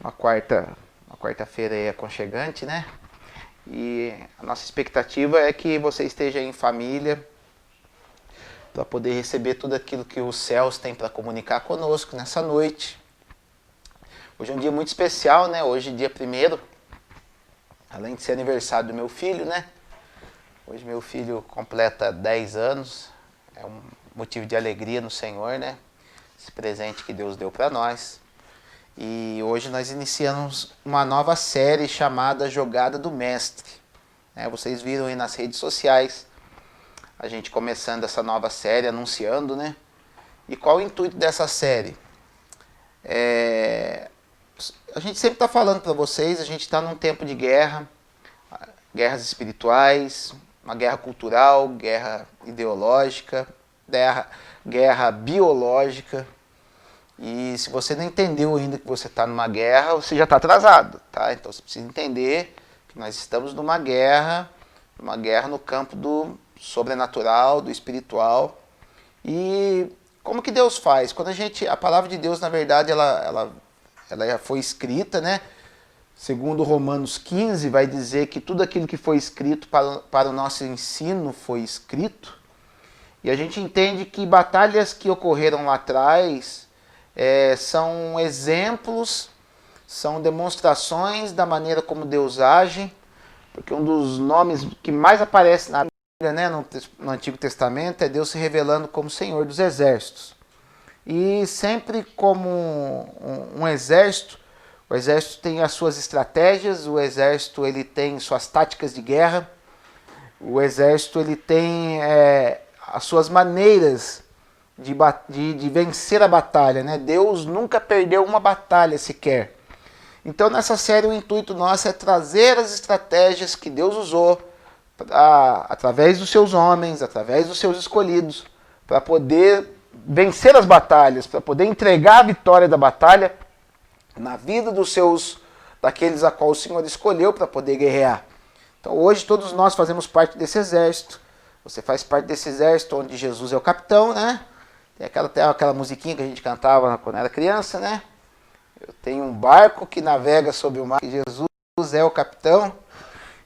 uma quarta-feira aí aconchegante, né? E a nossa expectativa é que você esteja em família para poder receber tudo aquilo que os céus têm para comunicar conosco nessa noite. Hoje é um dia muito especial, né? Hoje, dia primeiro, além de ser aniversário do meu filho, né? Hoje meu filho completa 10 anos. É um motivo de alegria no Senhor, né? Esse presente que Deus deu para nós. E hoje nós iniciamos uma nova série chamada Jogada do Mestre. Vocês viram aí nas redes sociais a gente começando essa nova série, anunciando, né? E qual o intuito dessa série? A gente sempre está falando para vocês, a gente está num tempo de guerra, guerras espirituais, uma guerra cultural, guerra ideológica, guerra biológica. E se você não entendeu ainda que você está numa guerra, você já está atrasado, tá? Então você precisa entender que nós estamos numa guerra no campo do sobrenatural, do espiritual. E como que Deus faz? Quando a palavra de Deus, na verdade, ela já foi escrita, né? Segundo Romanos 15, vai dizer que tudo aquilo que foi escrito para o nosso ensino foi escrito. E a gente entende que batalhas que ocorreram lá atrás são exemplos, são demonstrações da maneira como Deus age, porque um dos nomes que mais aparece na Bíblia, né, no Antigo Testamento, é Deus se revelando como Senhor dos Exércitos. E sempre como um exército, o exército tem as suas estratégias, o exército ele tem suas táticas de guerra, o exército ele tem as suas maneiras de vencer a batalha, né? Deus nunca perdeu uma batalha sequer. Então nessa série o intuito nosso é trazer as estratégias que Deus usou através dos seus homens, através dos seus escolhidos, para poder vencer as batalhas, para poder entregar a vitória da batalha na vida daqueles a qual o Senhor escolheu para poder guerrear. Então hoje todos nós fazemos parte desse exército. Você faz parte desse exército onde Jesus é o capitão, né? Tem aquela musiquinha que a gente cantava quando era criança, né? Eu tenho um barco que navega sobre o mar, e Jesus é o capitão.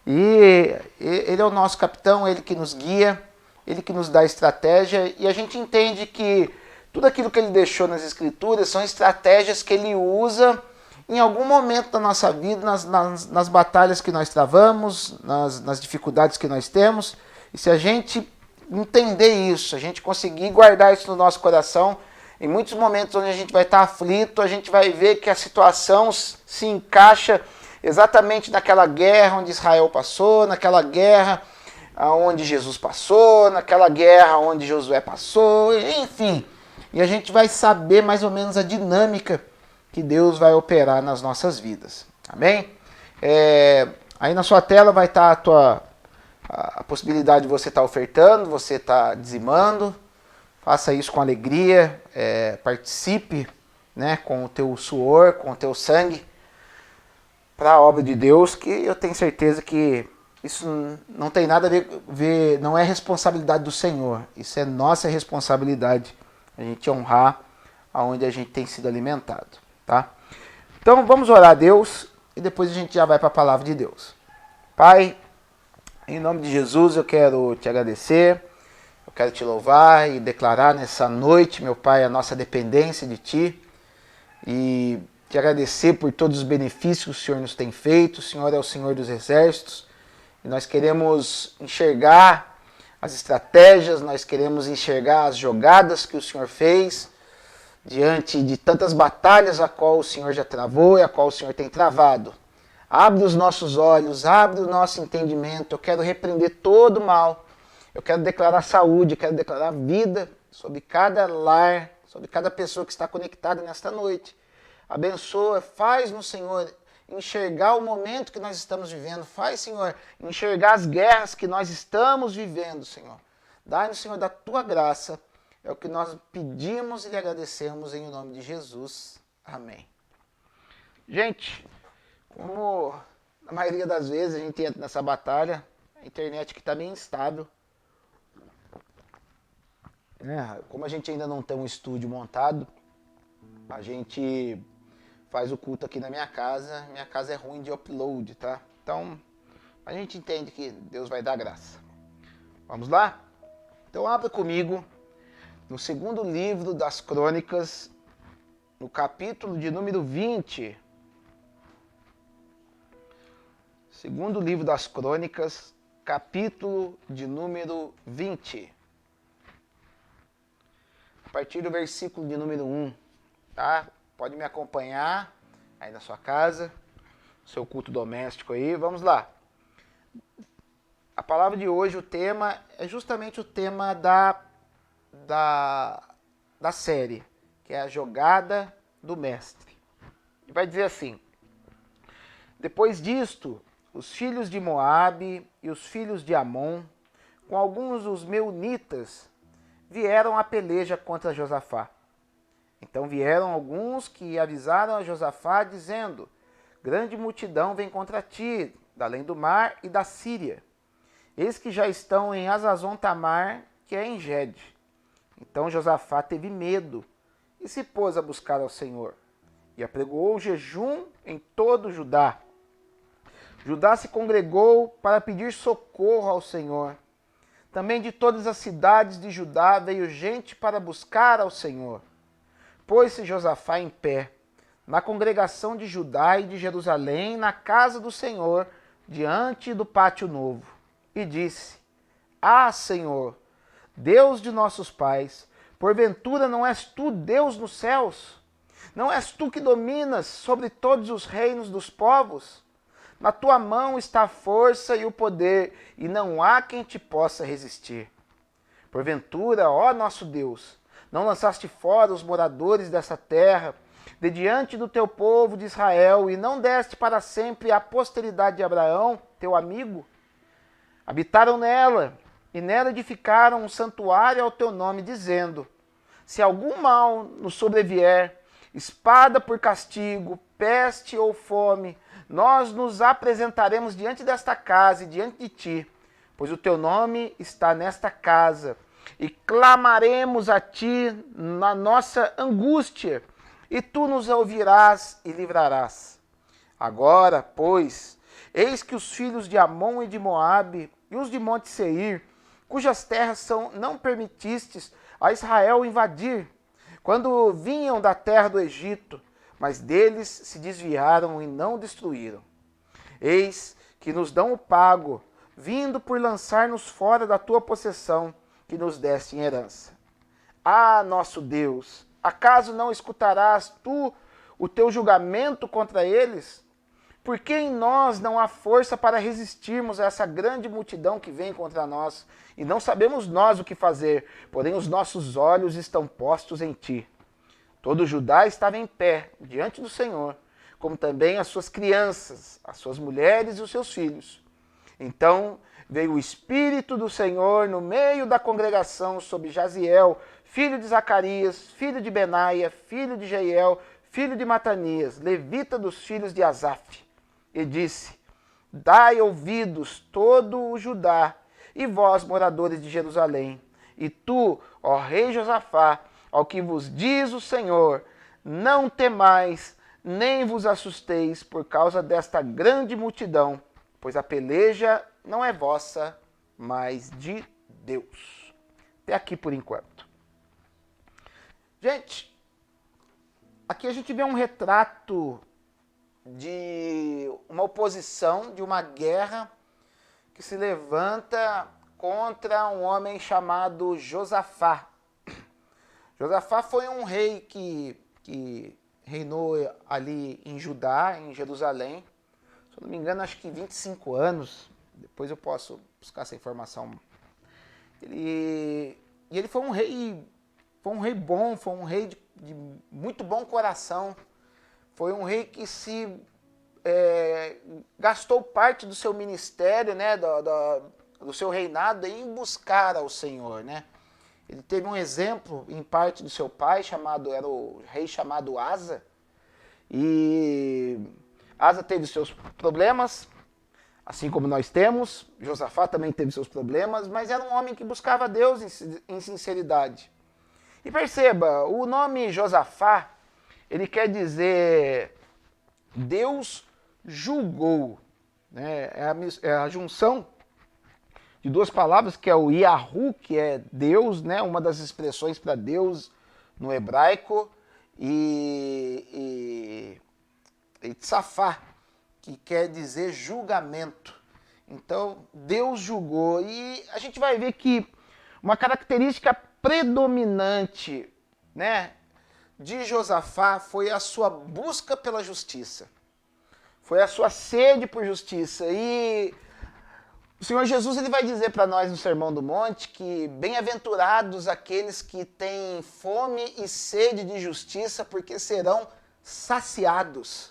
E ele é o nosso capitão, ele que nos guia, ele que nos dá estratégia. E a gente entende que tudo aquilo que ele deixou nas escrituras são estratégias que ele usa em algum momento da nossa vida, nas batalhas que nós travamos, nas dificuldades que nós temos. E se a gente entender isso, a gente conseguir guardar isso no nosso coração, em muitos momentos onde a gente vai estar aflito, a gente vai ver que a situação se encaixa exatamente naquela guerra onde Israel passou, naquela guerra onde Jesus passou, naquela guerra onde Josué passou, enfim. E a gente vai saber mais ou menos a dinâmica que Deus vai operar nas nossas vidas. Amém? Aí na sua tela vai estar a possibilidade de você estar ofertando, você estar dizimando. Faça isso com alegria, participe, né, com o teu suor, com o teu sangue, para a obra de Deus, que eu tenho certeza que isso não tem nada a ver, não é responsabilidade do Senhor, isso é nossa responsabilidade, a gente honrar aonde a gente tem sido alimentado, tá? Então vamos orar a Deus e depois a gente já vai para a palavra de Deus. Pai, em nome de Jesus eu quero te agradecer, eu quero te louvar e declarar nessa noite, meu Pai, a nossa dependência de Ti e te agradecer por todos os benefícios que o Senhor nos tem feito. O Senhor é o Senhor dos Exércitos e nós queremos enxergar as estratégias, nós queremos enxergar as jogadas que o Senhor fez diante de tantas batalhas a qual o Senhor já travou e a qual o Senhor tem travado. Abre os nossos olhos, abre o nosso entendimento. Eu quero repreender todo o mal. Eu quero declarar saúde, eu quero declarar vida sobre cada lar, sobre cada pessoa que está conectada nesta noite. Abençoa, faz no Senhor enxergar o momento que nós estamos vivendo. Faz, Senhor, enxergar as guerras que nós estamos vivendo, Senhor. Dá-nos, Senhor, da Tua graça. É o que nós pedimos e lhe agradecemos em nome de Jesus. Amém. Gente, como na maioria das vezes a gente entra nessa batalha, a internet que está bem instável. Como a gente ainda não tem um estúdio montado, a gente faz o culto aqui na minha casa é ruim de upload, tá? Então, a gente entende que Deus vai dar graça. Vamos lá? Então abra comigo no segundo livro das Crônicas, no capítulo de número 20. Segundo livro das Crônicas, capítulo de número 20. A partir do versículo de número 1, tá? Pode me acompanhar aí na sua casa, seu culto doméstico aí. Vamos lá. A palavra de hoje, o tema, é justamente o tema da série, que é a jogada do mestre. E vai dizer assim: depois disto, os filhos de Moabe e os filhos de Amon, com alguns dos meunitas, vieram à peleja contra Josafá. Então vieram alguns que avisaram a Josafá, dizendo: grande multidão vem contra ti, da além do mar e da Síria. Eis que já estão em Hazazon Tamar, que é em Gede. Então Josafá teve medo e se pôs a buscar ao Senhor. E apregoou jejum em todo Judá. Judá se congregou para pedir socorro ao Senhor. Também de todas as cidades de Judá veio gente para buscar ao Senhor. Pôs-se Josafá em pé, na congregação de Judá e de Jerusalém, na casa do Senhor, diante do pátio novo, e disse: Ah, Senhor, Deus de nossos pais, porventura não és tu Deus nos céus? Não és tu que dominas sobre todos os reinos dos povos? Na tua mão está a força e o poder, e não há quem te possa resistir. Porventura, ó nosso Deus, não lançaste fora os moradores dessa terra, de diante do teu povo de Israel, e não deste para sempre a posteridade de Abraão, teu amigo? Habitaram nela, e nela edificaram um santuário ao teu nome, dizendo: se algum mal nos sobrevier, espada por castigo, peste ou fome, nós nos apresentaremos diante desta casa e diante de ti, pois o teu nome está nesta casa, e clamaremos a ti na nossa angústia, e tu nos ouvirás e livrarás. Agora, pois, eis que os filhos de Amon e de Moabe e os de Monte Seir, cujas terras não permitistes a Israel invadir, quando vinham da terra do Egito, mas deles se desviaram e não destruíram. Eis que nos dão o pago, vindo por lançar-nos fora da tua possessão, que nos deste em herança. Ah, nosso Deus, acaso não escutarás tu o teu julgamento contra eles? Porque em nós não há força para resistirmos a essa grande multidão que vem contra nós, e não sabemos nós o que fazer, porém os nossos olhos estão postos em ti. Todo Judá estava em pé diante do Senhor, como também as suas crianças, as suas mulheres e os seus filhos. Então veio o Espírito do Senhor no meio da congregação sobre Jaziel, filho de Zacarias, filho de Benaia, filho de Jeiel, filho de Matanias, levita dos filhos de Asaf, e disse: dai ouvidos todo o Judá, e vós, moradores de Jerusalém, e tu, ó rei Josafá, ao que vos diz o Senhor, não temais, nem vos assusteis por causa desta grande multidão, pois a peleja não é vossa, mas de Deus. Até aqui por enquanto. Gente, aqui a gente vê um retrato de uma oposição, de uma guerra que se levanta contra um homem chamado Josafá. Josafá foi um rei que reinou ali em Judá, em Jerusalém, se eu não me engano, acho que 25 anos, depois eu posso buscar essa informação. Ele foi um rei bom, foi um rei de muito bom coração, foi um rei que gastou parte do seu ministério, né, do seu reinado em buscar ao Senhor, né? Ele teve um exemplo em parte do seu pai, era o rei chamado Asa, e Asa teve seus problemas, assim como nós temos. Josafá também teve seus problemas, mas era um homem que buscava Deus em sinceridade. E perceba, o nome Josafá, ele quer dizer Deus julgou. Né? É a junção de duas palavras, que é o Yahu, que é Deus, né? Uma das expressões para Deus no hebraico, e Tzafá, que quer dizer julgamento. Então, Deus julgou. E a gente vai ver que uma característica predominante, né, de Josafá foi a sua busca pela justiça. Foi a sua sede por justiça. E o Senhor Jesus ele vai dizer para nós no Sermão do Monte que bem-aventurados aqueles que têm fome e sede de justiça, porque serão saciados.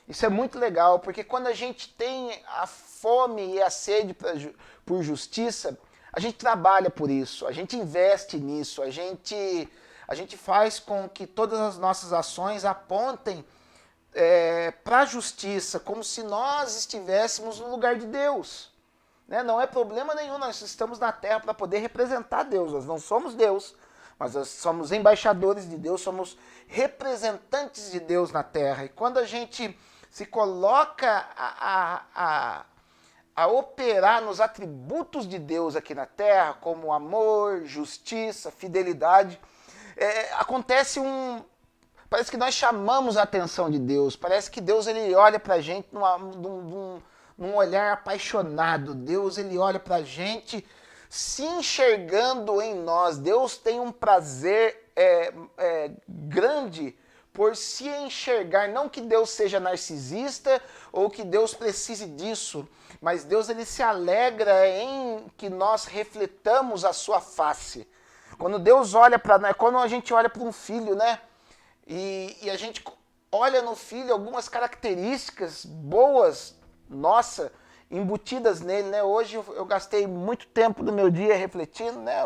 Isso é muito legal, porque quando a gente tem a fome e a sede por justiça, a gente trabalha por isso, a gente investe nisso, a gente faz com que todas as nossas ações apontem para a justiça, como se nós estivéssemos no lugar de Deus. Né? Não é problema nenhum, nós estamos na terra para poder representar Deus, nós não somos Deus, mas nós somos embaixadores de Deus, somos representantes de Deus na terra. E quando a gente se coloca a operar nos atributos de Deus aqui na terra, como amor, justiça, fidelidade, acontece parece que nós chamamos a atenção de Deus, parece que Deus ele olha pra gente num olhar apaixonado. Deus ele olha pra gente se enxergando em nós. Deus tem um prazer grande por se enxergar, não que Deus seja narcisista ou que Deus precise disso, mas Deus ele se alegra em que nós refletamos a sua face. Quando Deus olha para nós, quando a gente olha para um filho, né? E a gente olha no filho algumas características boas, nossa, embutidas nele, né? Hoje eu gastei muito tempo do meu dia refletindo, né?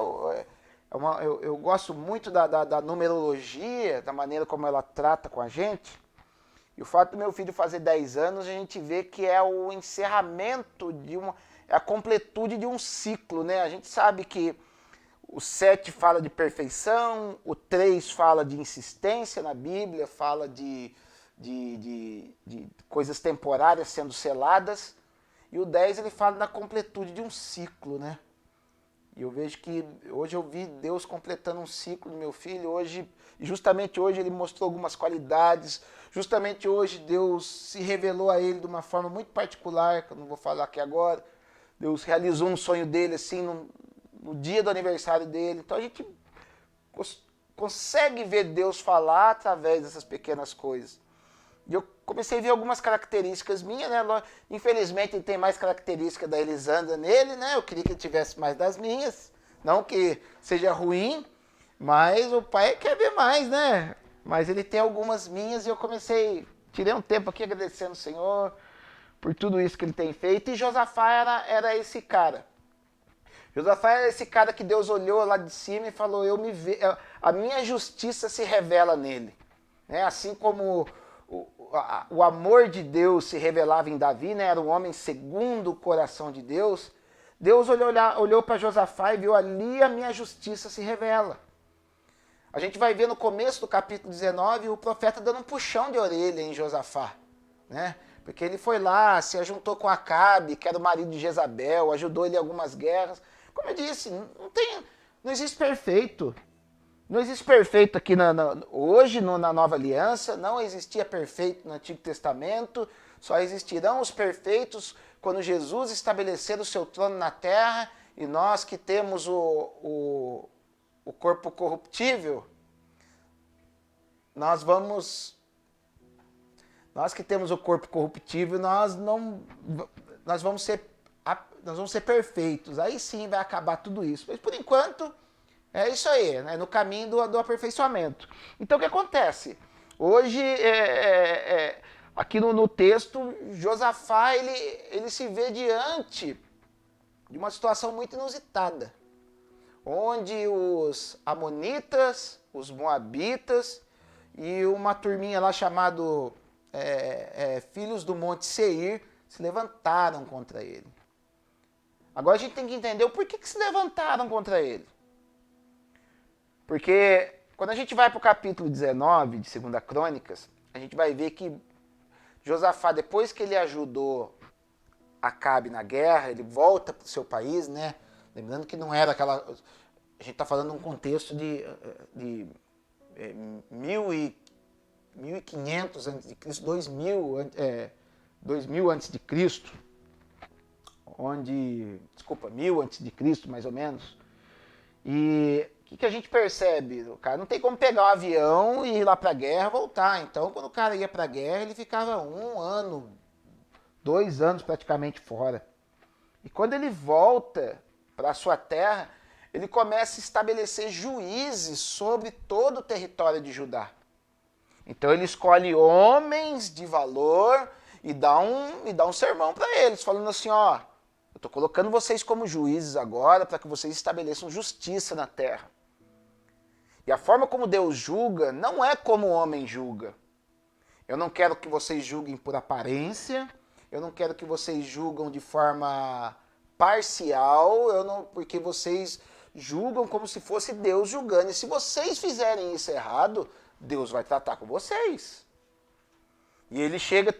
Eu gosto muito da numerologia, da maneira como ela trata com a gente. E o fato do meu filho fazer 10 anos, a gente vê que é o encerramento é a completude de um ciclo, né? A gente sabe que o 7 fala de perfeição, o 3 fala de insistência na Bíblia, fala de coisas temporárias sendo seladas, e o 10 ele fala da completude de um ciclo, né? E eu vejo que hoje eu vi Deus completando um ciclo no meu filho. Justamente hoje ele mostrou algumas qualidades. Justamente hoje Deus se revelou a ele de uma forma muito particular, que eu não vou falar aqui agora. Deus realizou um sonho dele assim no dia do aniversário dele. Então a gente consegue ver Deus falar através dessas pequenas coisas. E eu comecei a ver algumas características minhas, né? Infelizmente ele tem mais características da Elisandra nele, né? Eu queria que ele tivesse mais das minhas. Não que seja ruim, mas o pai quer ver mais, né? Mas ele tem algumas minhas e eu tirei um tempo aqui agradecendo o Senhor por tudo isso que ele tem feito. E Josafá era esse cara. Josafá era esse cara que Deus olhou lá de cima e falou, a minha justiça se revela nele. Né? Assim como o amor de Deus se revelava em Davi, né? Era um homem segundo o coração de Deus. Deus olhou para Josafá e viu ali a minha justiça se revela. A gente vai ver no começo do capítulo 19 o profeta dando um puxão de orelha em Josafá, né? Porque ele foi lá, se ajuntou com Acabe, que era o marido de Jezabel, ajudou ele em algumas guerras. Como eu disse, não existe perfeito. Não existe perfeito aqui hoje na Nova Aliança, não existia perfeito no Antigo Testamento, só existirão os perfeitos quando Jesus estabelecer o seu trono na terra e nós que temos o corpo corruptível, nós que temos o corpo corruptível, nós vamos ser perfeitos, aí sim vai acabar tudo isso, mas por enquanto é isso aí, né? No caminho do aperfeiçoamento. Então o que acontece? Hoje, aqui no texto, Josafá ele se vê diante de uma situação muito inusitada, onde os amonitas, os moabitas e uma turminha lá chamado Filhos do Monte Seir se levantaram contra ele. Agora a gente tem que entender o porquê que se levantaram contra ele. Porque quando a gente vai para o capítulo 19 de 2 Crônicas, a gente vai ver que Josafá, depois que ele ajudou Acabe na guerra, ele volta para o seu país, né? Lembrando que não era aquela... A gente está falando de um contexto de 1500 a.C., 2000 a.C., onde... Desculpa, 1000 a.C., mais ou menos. E o que a gente percebe? O cara não tem como pegar um avião e ir lá para a guerra e voltar. Então, quando o cara ia para a guerra, ele ficava 1 ano, 2 anos praticamente fora. E quando ele volta para a sua terra, ele começa a estabelecer juízes sobre todo o território de Judá. Então ele escolhe homens de valor e dá um sermão para eles, falando assim, ó, eu estou colocando vocês como juízes agora para que vocês estabeleçam justiça na terra. E a forma como Deus julga não é como o homem julga. Eu não quero que vocês julguem por aparência, eu não quero que vocês julgam de forma parcial, porque vocês julgam como se fosse Deus julgando. E se vocês fizerem isso errado, Deus vai tratar com vocês. E ele chega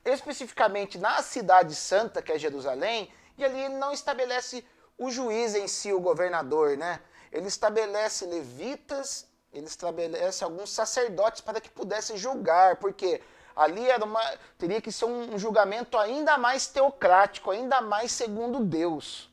especificamente na cidade santa, que é Jerusalém, e ali ele não estabelece o juiz em si, o governador, né? Ele estabelece levitas, ele estabelece alguns sacerdotes para que pudessem julgar, porque ali teria que ser um julgamento ainda mais teocrático, ainda mais segundo Deus.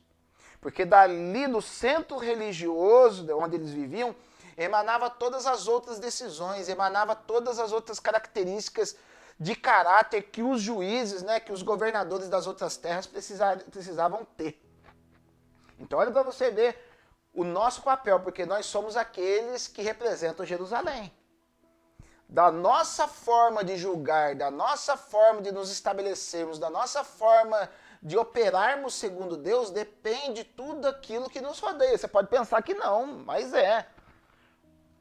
Porque dali do centro religioso, onde eles viviam, emanava todas as outras decisões, emanava todas as outras características de caráter que os juízes, né, que os governadores das outras terras precisavam ter. Então olha para você ver o nosso papel, porque nós somos aqueles que representam Jerusalém. Da nossa forma de julgar, da nossa forma de nos estabelecermos, da nossa forma de operarmos segundo Deus, depende tudo aquilo que nos rodeia. Você pode pensar que não, mas é.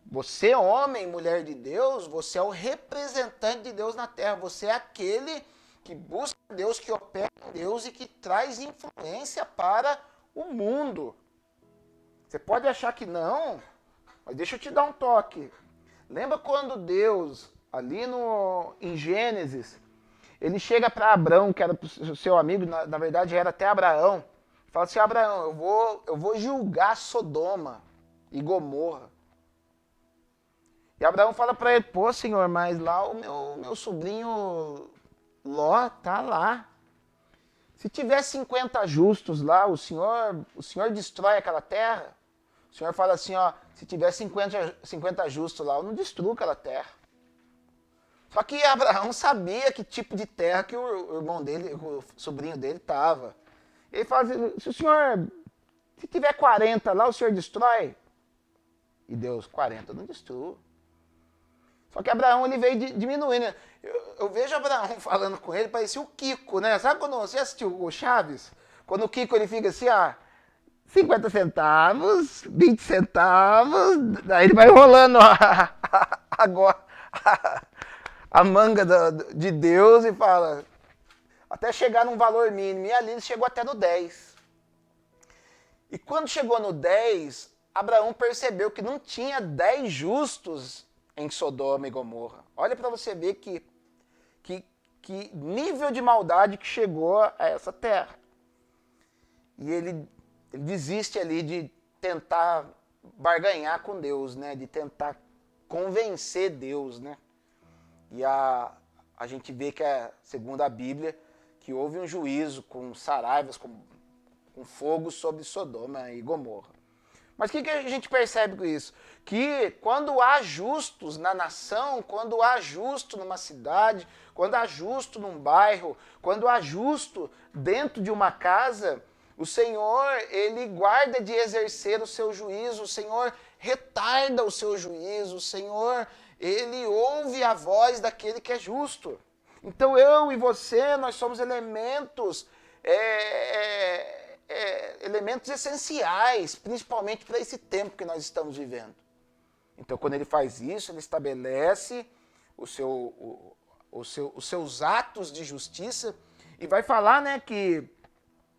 Você, homem, mulher de Deus, você é o representante de Deus na terra. Você é aquele que busca Deus, que opera em Deus e que traz influência para o mundo. Você pode achar que não, mas deixa eu te dar um toque. Lembra quando Deus, ali em Gênesis, ele chega para Abrão, que era o seu amigo, na verdade era até Abraão, fala assim, Abraão, eu vou julgar Sodoma e Gomorra. E Abraão fala para ele, pô senhor, mas lá o meu sobrinho Ló tá lá. Se tiver 50 justos lá, o senhor destrói aquela terra? O senhor fala assim, ó, se tiver 50 justos lá, eu não destruo aquela terra. Só que Abraão sabia que tipo de terra que o irmão dele, o sobrinho dele estava. Ele fala assim, se tiver 40 lá, o senhor destrói? E Deus, 40 eu não destruo. Só que Abraão, ele veio diminuindo. Eu vejo Abraão falando com ele, parecia o Kiko, né? Sabe quando você assistiu o Chaves? Quando o Kiko, ele fica assim, 50 centavos, 20 centavos, daí ele vai rolando agora a manga de Deus e fala, até chegar num valor mínimo. E ali ele chegou até no 10. E quando chegou no 10, Abraão percebeu que não tinha 10 justos em Sodoma e Gomorra. Olha para você ver que nível de maldade que chegou a essa terra. E ele desiste ali de tentar barganhar com Deus, né? De tentar convencer Deus, né? E a gente vê que, segundo a Bíblia, que houve um juízo com saraivas, com fogo sobre Sodoma e Gomorra. Mas o que a gente percebe com isso? Que quando há justos na nação, quando há justo numa cidade, quando há justo num bairro, quando há justo dentro de uma casa, o Senhor, ele guarda de exercer o seu juízo, o Senhor retarda o seu juízo, o Senhor, ele ouve a voz daquele que é justo. Então eu e você, nós somos elementos elementos essenciais, principalmente para esse tempo que nós estamos vivendo. Então, quando ele faz isso, ele estabelece os seus atos de justiça e vai falar, né, que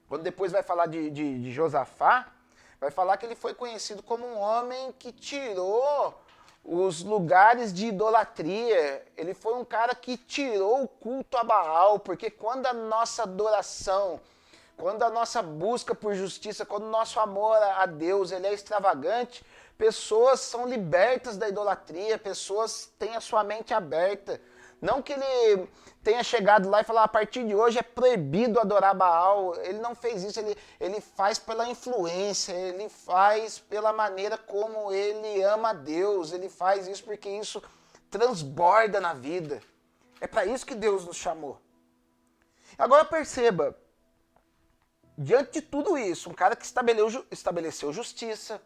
quando depois vai falar de Josafá, vai falar que ele foi conhecido como um homem que tirou os lugares de idolatria. Ele foi um cara que tirou o culto a Baal, porque quando a nossa adoração, quando a nossa busca por justiça, quando o nosso amor a Deus ele é extravagante, pessoas são libertas da idolatria, pessoas têm a sua mente aberta. Não que ele tenha chegado lá e falado, a partir de hoje é proibido adorar Baal. Ele não fez isso, ele faz pela influência, ele faz pela maneira como ele ama a Deus, ele faz isso porque isso transborda na vida. É para isso que Deus nos chamou. Agora perceba, diante de tudo isso, um cara que estabeleceu justiça,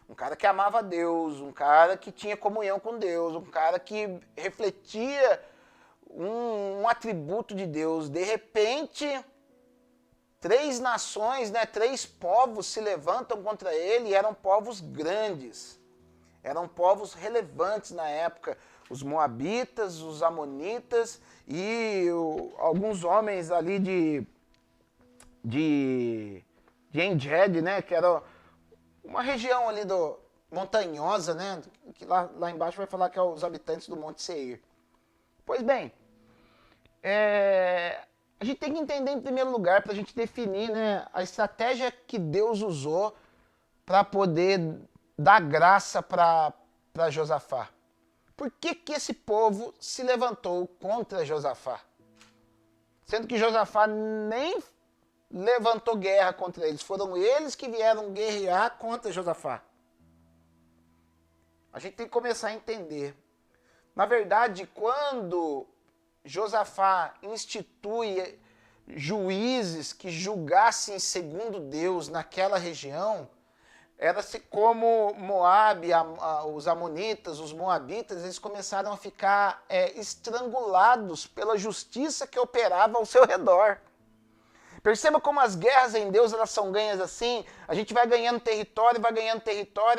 um cara que amava a Deus, um cara que tinha comunhão com Deus, um cara que refletia um atributo de Deus. De repente, 3 nações, 3 povos se levantam contra ele, e eram povos grandes, eram povos relevantes na época. Os moabitas, os amonitas e alguns homens ali de En-Gedi, que era uma região ali montanhosa, que lá embaixo vai falar que é os habitantes do Monte Seir. Pois bem, a gente tem que entender em primeiro lugar, para a gente definir a estratégia que Deus usou para poder dar graça para Josafá. Por que esse povo se levantou contra Josafá? Sendo que Josafá nem levantou guerra contra eles, foram eles que vieram guerrear contra Josafá. A gente tem que começar a entender. Na verdade, quando Josafá institui juízes que julgassem segundo Deus naquela região, era-se como Moabe, os amonitas, os moabitas, eles começaram a ficar estrangulados pela justiça que operava ao seu redor. Perceba como as guerras em Deus elas são ganhas assim. A gente vai ganhando território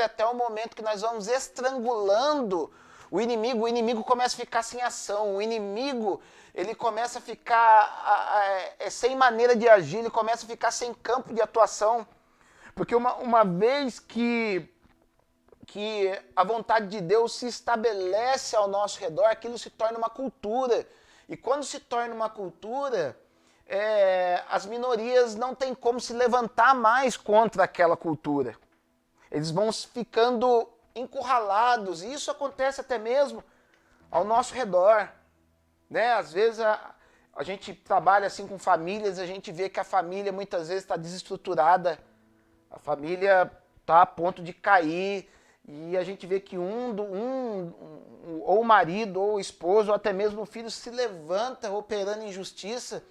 até o momento que nós vamos estrangulando o inimigo começa a ficar sem ação, o inimigo ele começa a ficar sem maneira de agir, ele começa a ficar sem campo de atuação. Porque uma vez que a vontade de Deus se estabelece ao nosso redor, aquilo se torna uma cultura. E quando se torna uma cultura, as minorias não têm como se levantar mais contra aquela cultura. Eles vão ficando encurralados, e isso acontece até mesmo ao nosso redor. Às vezes a gente trabalha assim com famílias, a gente vê que a família muitas vezes está desestruturada, a família está a ponto de cair, e a gente vê que ou o marido, ou o esposo, ou até mesmo o filho se levanta operando injustiça,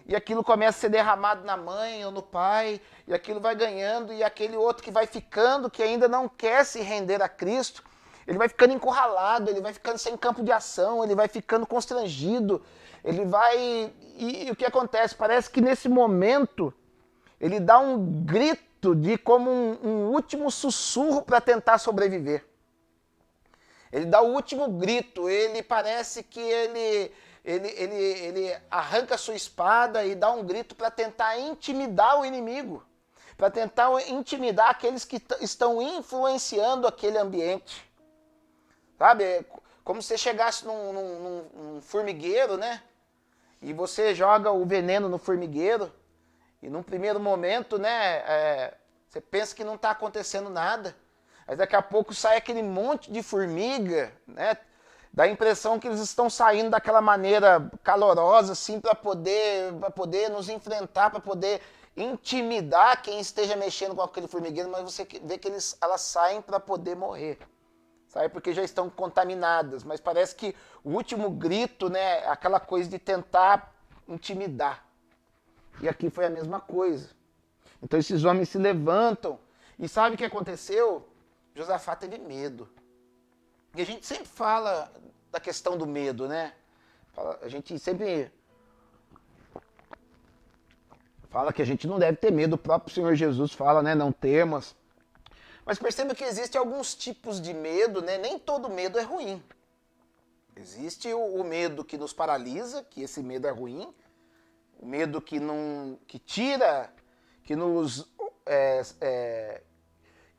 e aquilo começa a ser derramado na mãe ou no pai, e aquilo vai ganhando, e aquele outro que vai ficando, que ainda não quer se render a Cristo, ele vai ficando encurralado, ele vai ficando sem campo de ação, ele vai ficando constrangido, ele vai... E o que acontece? Parece que nesse momento, ele dá um grito de como um último sussurro para tentar sobreviver. Ele dá o último grito, ele parece que ele arranca a sua espada e dá um grito para tentar intimidar o inimigo, para tentar intimidar aqueles que estão influenciando aquele ambiente. Sabe, como se você chegasse num formigueiro, e você joga o veneno no formigueiro, e num primeiro momento, você pensa que não está acontecendo nada, mas daqui a pouco sai aquele monte de formiga, dá a impressão que eles estão saindo daquela maneira calorosa, assim, para poder nos enfrentar, para poder intimidar quem esteja mexendo com aquele formigueiro, mas você vê que elas saem para poder morrer. Sabe? Porque já estão contaminadas, mas parece que o último grito, é aquela coisa de tentar intimidar. E aqui foi a mesma coisa. Então esses homens se levantam, e sabe o que aconteceu? Josafá teve medo. E a gente sempre fala da questão do medo, A gente sempre fala que a gente não deve ter medo, o próprio Senhor Jesus fala, não temas. Mas perceba que existem alguns tipos de medo, nem todo medo é ruim. Existe o medo que nos paralisa, que esse medo é ruim, o medo que tira, que nos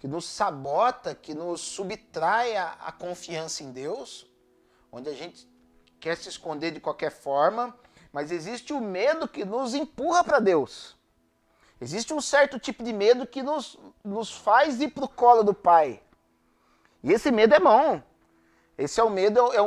que nos sabota, que nos subtrai a confiança em Deus, onde a gente quer se esconder de qualquer forma, mas existe o medo que nos empurra para Deus. Existe um certo tipo de medo que nos faz ir para o colo do Pai. E esse medo é bom. Esse é o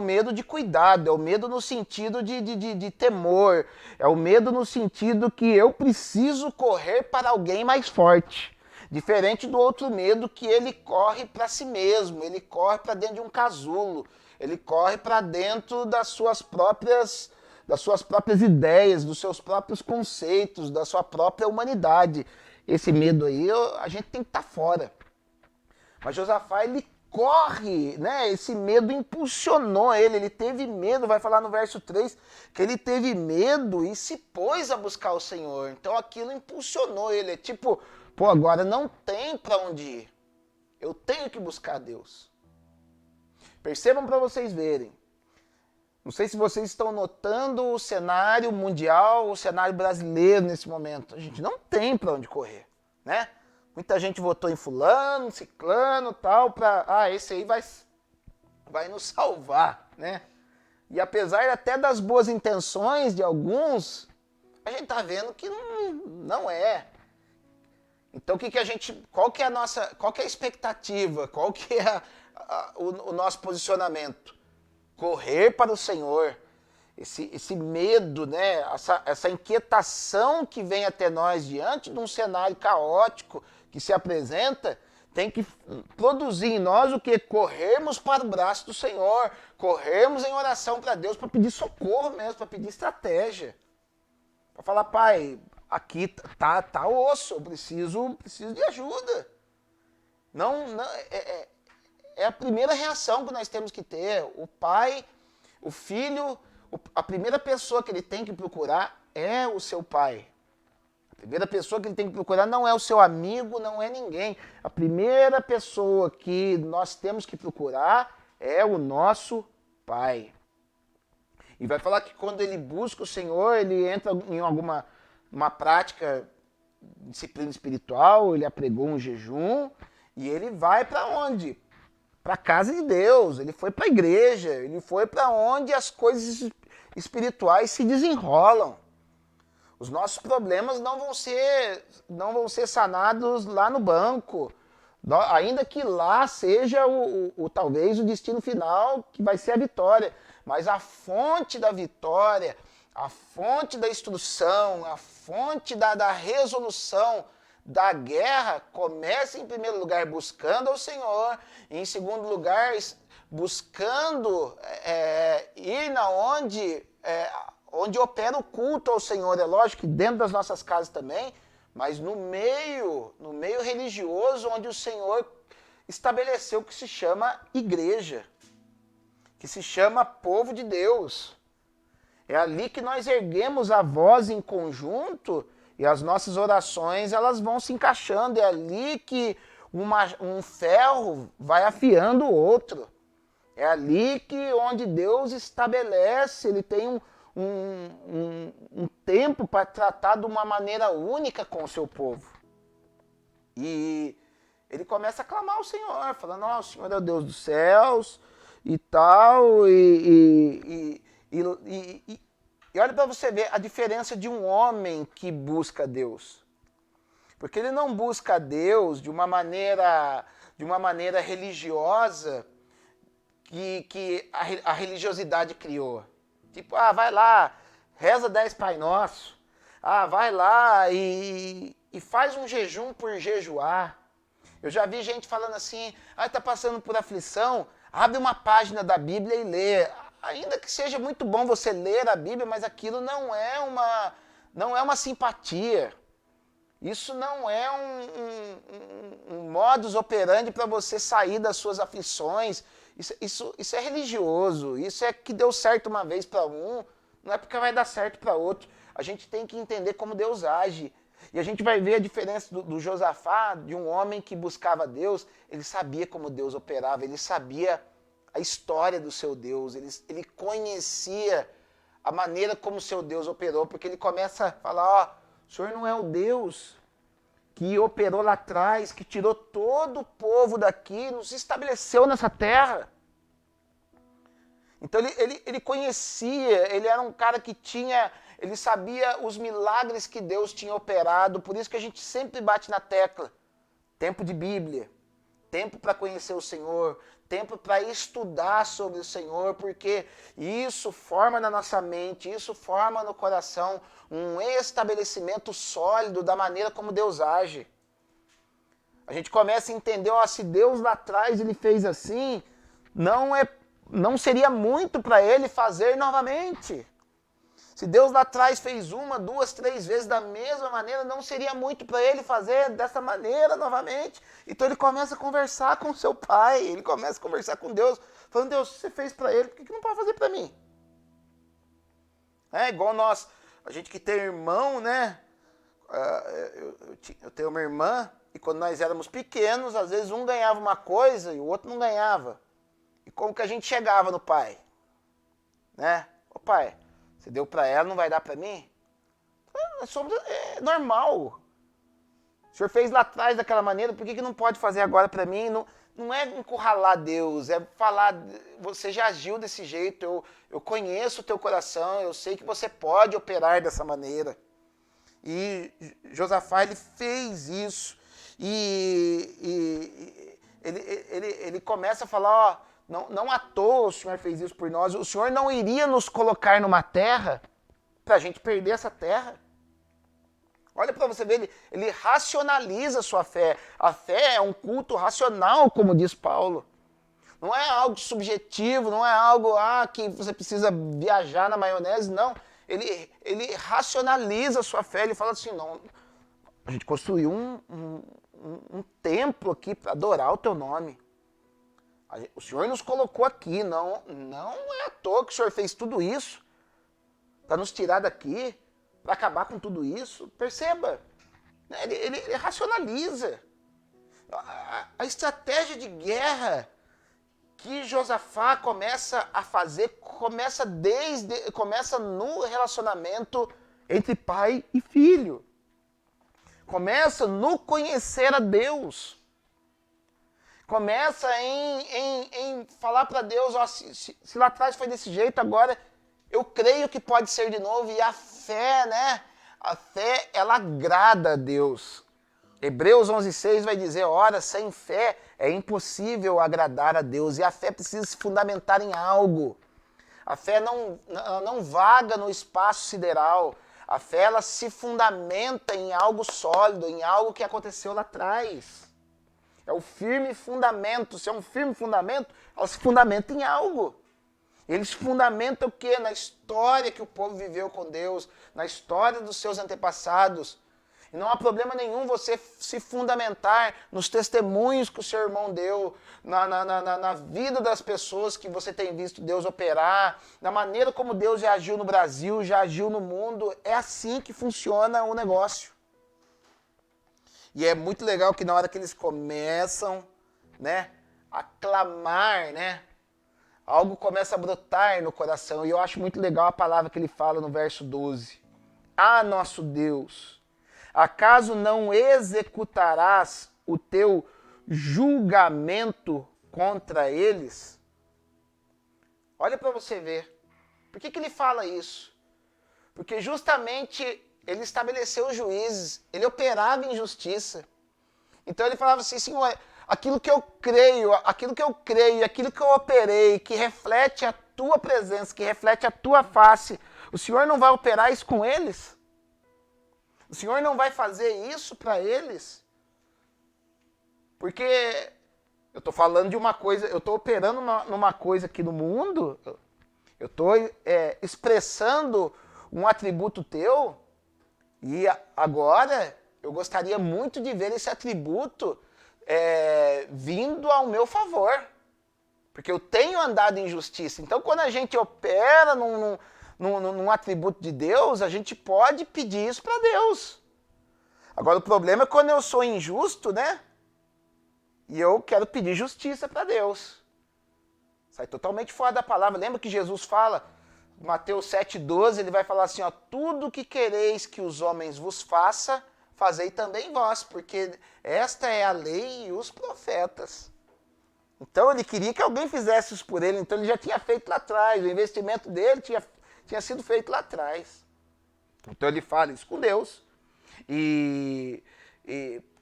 medo de cuidado, é o medo no sentido de temor, é o medo no sentido que eu preciso correr para alguém mais forte. Diferente do outro medo que ele corre para si mesmo, ele corre para dentro de um casulo, ele corre para dentro das suas próprias ideias, dos seus próprios conceitos, da sua própria humanidade. Esse medo aí, a gente tem que estar fora. Mas Josafá, ele corre, né? Esse medo impulsionou ele teve medo, vai falar no verso 3, que ele teve medo e se pôs a buscar o Senhor. Então aquilo impulsionou ele, é tipo, pô, agora não tem para onde ir. Eu tenho que buscar Deus. Percebam para vocês verem. Não sei se vocês estão notando o cenário mundial, o cenário brasileiro nesse momento. A gente não tem para onde correr, né? Muita gente votou em fulano, ciclano, tal, para esse aí vai nos salvar, né? E apesar até das boas intenções de alguns, a gente tá vendo que não é. Então qual que é a expectativa? Qual que é o nosso posicionamento? Correr para o Senhor. Esse medo, né? Essa inquietação que vem até nós diante de um cenário caótico que se apresenta, tem que produzir em nós o que? Corrermos para o braço do Senhor, corrermos em oração para Deus, para pedir socorro mesmo, para pedir estratégia. Para falar, Pai, aqui tá osso, eu preciso de ajuda. Não, é a primeira reação que nós temos que ter. O pai, o filho, a primeira pessoa que ele tem que procurar é o seu pai. A primeira pessoa que ele tem que procurar não é o seu amigo, não é ninguém. A primeira pessoa que nós temos que procurar é o nosso pai. E vai falar que quando ele busca o Senhor, ele entra em uma prática de disciplina espiritual, ele apregou um jejum e ele vai para onde? Para a casa de Deus, ele foi para a igreja, ele foi para onde as coisas espirituais se desenrolam. Os nossos problemas não vão ser sanados lá no banco, ainda que lá seja talvez o destino final, que vai ser a vitória. Mas a fonte da vitória, a fonte da instrução, a fonte da resolução da guerra começa em primeiro lugar buscando ao Senhor, e em segundo lugar buscando ir na onde opera o culto ao Senhor. É lógico que dentro das nossas casas também, mas no meio religioso onde o Senhor estabeleceu o que se chama igreja, que se chama povo de Deus. É ali que nós erguemos a voz em conjunto e as nossas orações elas vão se encaixando. É ali que um ferro vai afiando o outro. É ali que onde Deus estabelece, ele tem um tempo para tratar de uma maneira única com o seu povo. E ele começa a clamar ao Senhor, falando, o Senhor é o Deus dos céus e tal, e olha para você ver a diferença de um homem que busca Deus. Porque ele não busca Deus de uma maneira religiosa que a religiosidade criou. Tipo, vai lá, reza 10 Pai Nosso. Vai lá e faz um jejum por jejuar. Eu já vi gente falando assim, tá passando por aflição, abre uma página da Bíblia e lê. Ainda que seja muito bom você ler a Bíblia, mas aquilo não é uma simpatia. Isso não é um modus operandi para você sair das suas aflições. Isso é religioso. Isso é que deu certo uma vez para um, não é porque vai dar certo para outro. A gente tem que entender como Deus age. E a gente vai ver a diferença do Josafá, de um homem que buscava Deus. Ele sabia como Deus operava, ele sabia a história do seu Deus, ele conhecia a maneira como o seu Deus operou, porque ele começa a falar, o Senhor não é o Deus que operou lá atrás, que tirou todo o povo daqui, nos estabeleceu nessa terra. Então ele conhecia, ele era um cara que ele sabia os milagres que Deus tinha operado, por isso que a gente sempre bate na tecla. Tempo de Bíblia, tempo para conhecer o Senhor, tempo para estudar sobre o Senhor, porque isso forma na nossa mente, isso forma no coração um estabelecimento sólido da maneira como Deus age. A gente começa a entender, se Deus lá atrás ele fez assim, não seria muito para ele fazer novamente. Se Deus lá atrás fez 1, 2, 3 vezes da mesma maneira, não seria muito para ele fazer dessa maneira novamente. Então ele começa a conversar com seu pai, ele começa a conversar com Deus, falando, Deus, você fez para ele, por que não pode fazer para mim? É igual a gente que tem irmão, né? Eu tenho uma irmã, e quando nós éramos pequenos, às vezes um ganhava uma coisa e o outro não ganhava. E como que a gente chegava no pai? Né? Ô pai, você deu para ela, não vai dar para mim? É normal. O senhor fez lá atrás daquela maneira, por que não pode fazer agora para mim? Não é encurralar Deus, é falar, você já agiu desse jeito, eu conheço o teu coração, eu sei que você pode operar dessa maneira. E Josafá, ele fez isso. E ele começa a falar, não à toa o Senhor fez isso por nós, o Senhor não iria nos colocar numa terra para a gente perder essa terra. Olha para você ver, ele racionaliza a sua fé. A fé é um culto racional, como diz Paulo. Não é algo subjetivo, não é algo que você precisa viajar na maionese, não. Ele racionaliza a sua fé, ele fala assim, não, a gente construiu um templo aqui para adorar o teu nome. O Senhor nos colocou aqui, não é à toa que o Senhor fez tudo isso para nos tirar daqui, para acabar com tudo isso. Perceba, ele racionaliza. A estratégia de guerra que Josafá começa a fazer, começa no relacionamento entre pai e filho. Começa no conhecer a Deus. Começa em falar para Deus, se lá atrás foi desse jeito, agora eu creio que pode ser de novo. E a fé, né? A fé, ela agrada a Deus. Hebreus 11:6 vai dizer, ora, sem fé é impossível agradar a Deus. E a fé precisa se fundamentar em algo. A fé não vaga no espaço sideral. A fé, ela se fundamenta em algo sólido, em algo que aconteceu lá atrás. É o firme fundamento. Se é um firme fundamento, ela se fundamenta em algo. Ele se fundamenta o quê? Na história que o povo viveu com Deus, na história dos seus antepassados. E não há problema nenhum você se fundamentar nos testemunhos que o seu irmão deu, na vida das pessoas que você tem visto Deus operar, na maneira como Deus já agiu no Brasil, já agiu no mundo. É assim que funciona o negócio. E é muito legal que na hora que eles começam, né, a clamar, né, algo começa a brotar no coração. E eu acho muito legal a palavra que ele fala no verso 12. Ah, nosso Deus, acaso não executarás o teu julgamento contra eles? Olha para você ver. Por que ele fala isso? Porque justamente ele estabeleceu os juízes, ele operava em justiça. Então ele falava assim, Senhor, aquilo que eu creio, aquilo que eu operei, que reflete a tua presença, que reflete a tua face, o Senhor não vai operar isso com eles? O Senhor não vai fazer isso para eles? Porque eu estou falando de uma coisa, eu estou operando numa coisa aqui no mundo, eu estou expressando um atributo teu, e agora eu gostaria muito de ver esse atributo vindo ao meu favor. Porque eu tenho andado em justiça. Então, quando a gente opera num atributo de Deus, a gente pode pedir isso para Deus. Agora, o problema é quando eu sou injusto, né? E eu quero pedir justiça para Deus. Sai totalmente fora da palavra. Lembra que Jesus fala, Mateus 7,12, ele vai falar assim, ó, tudo que quereis que os homens vos façam, fazei também vós, porque esta é a lei e os profetas. Então ele queria que alguém fizesse isso por ele, então ele já tinha feito lá atrás, o investimento dele tinha sido feito lá atrás. Então ele fala isso com Deus e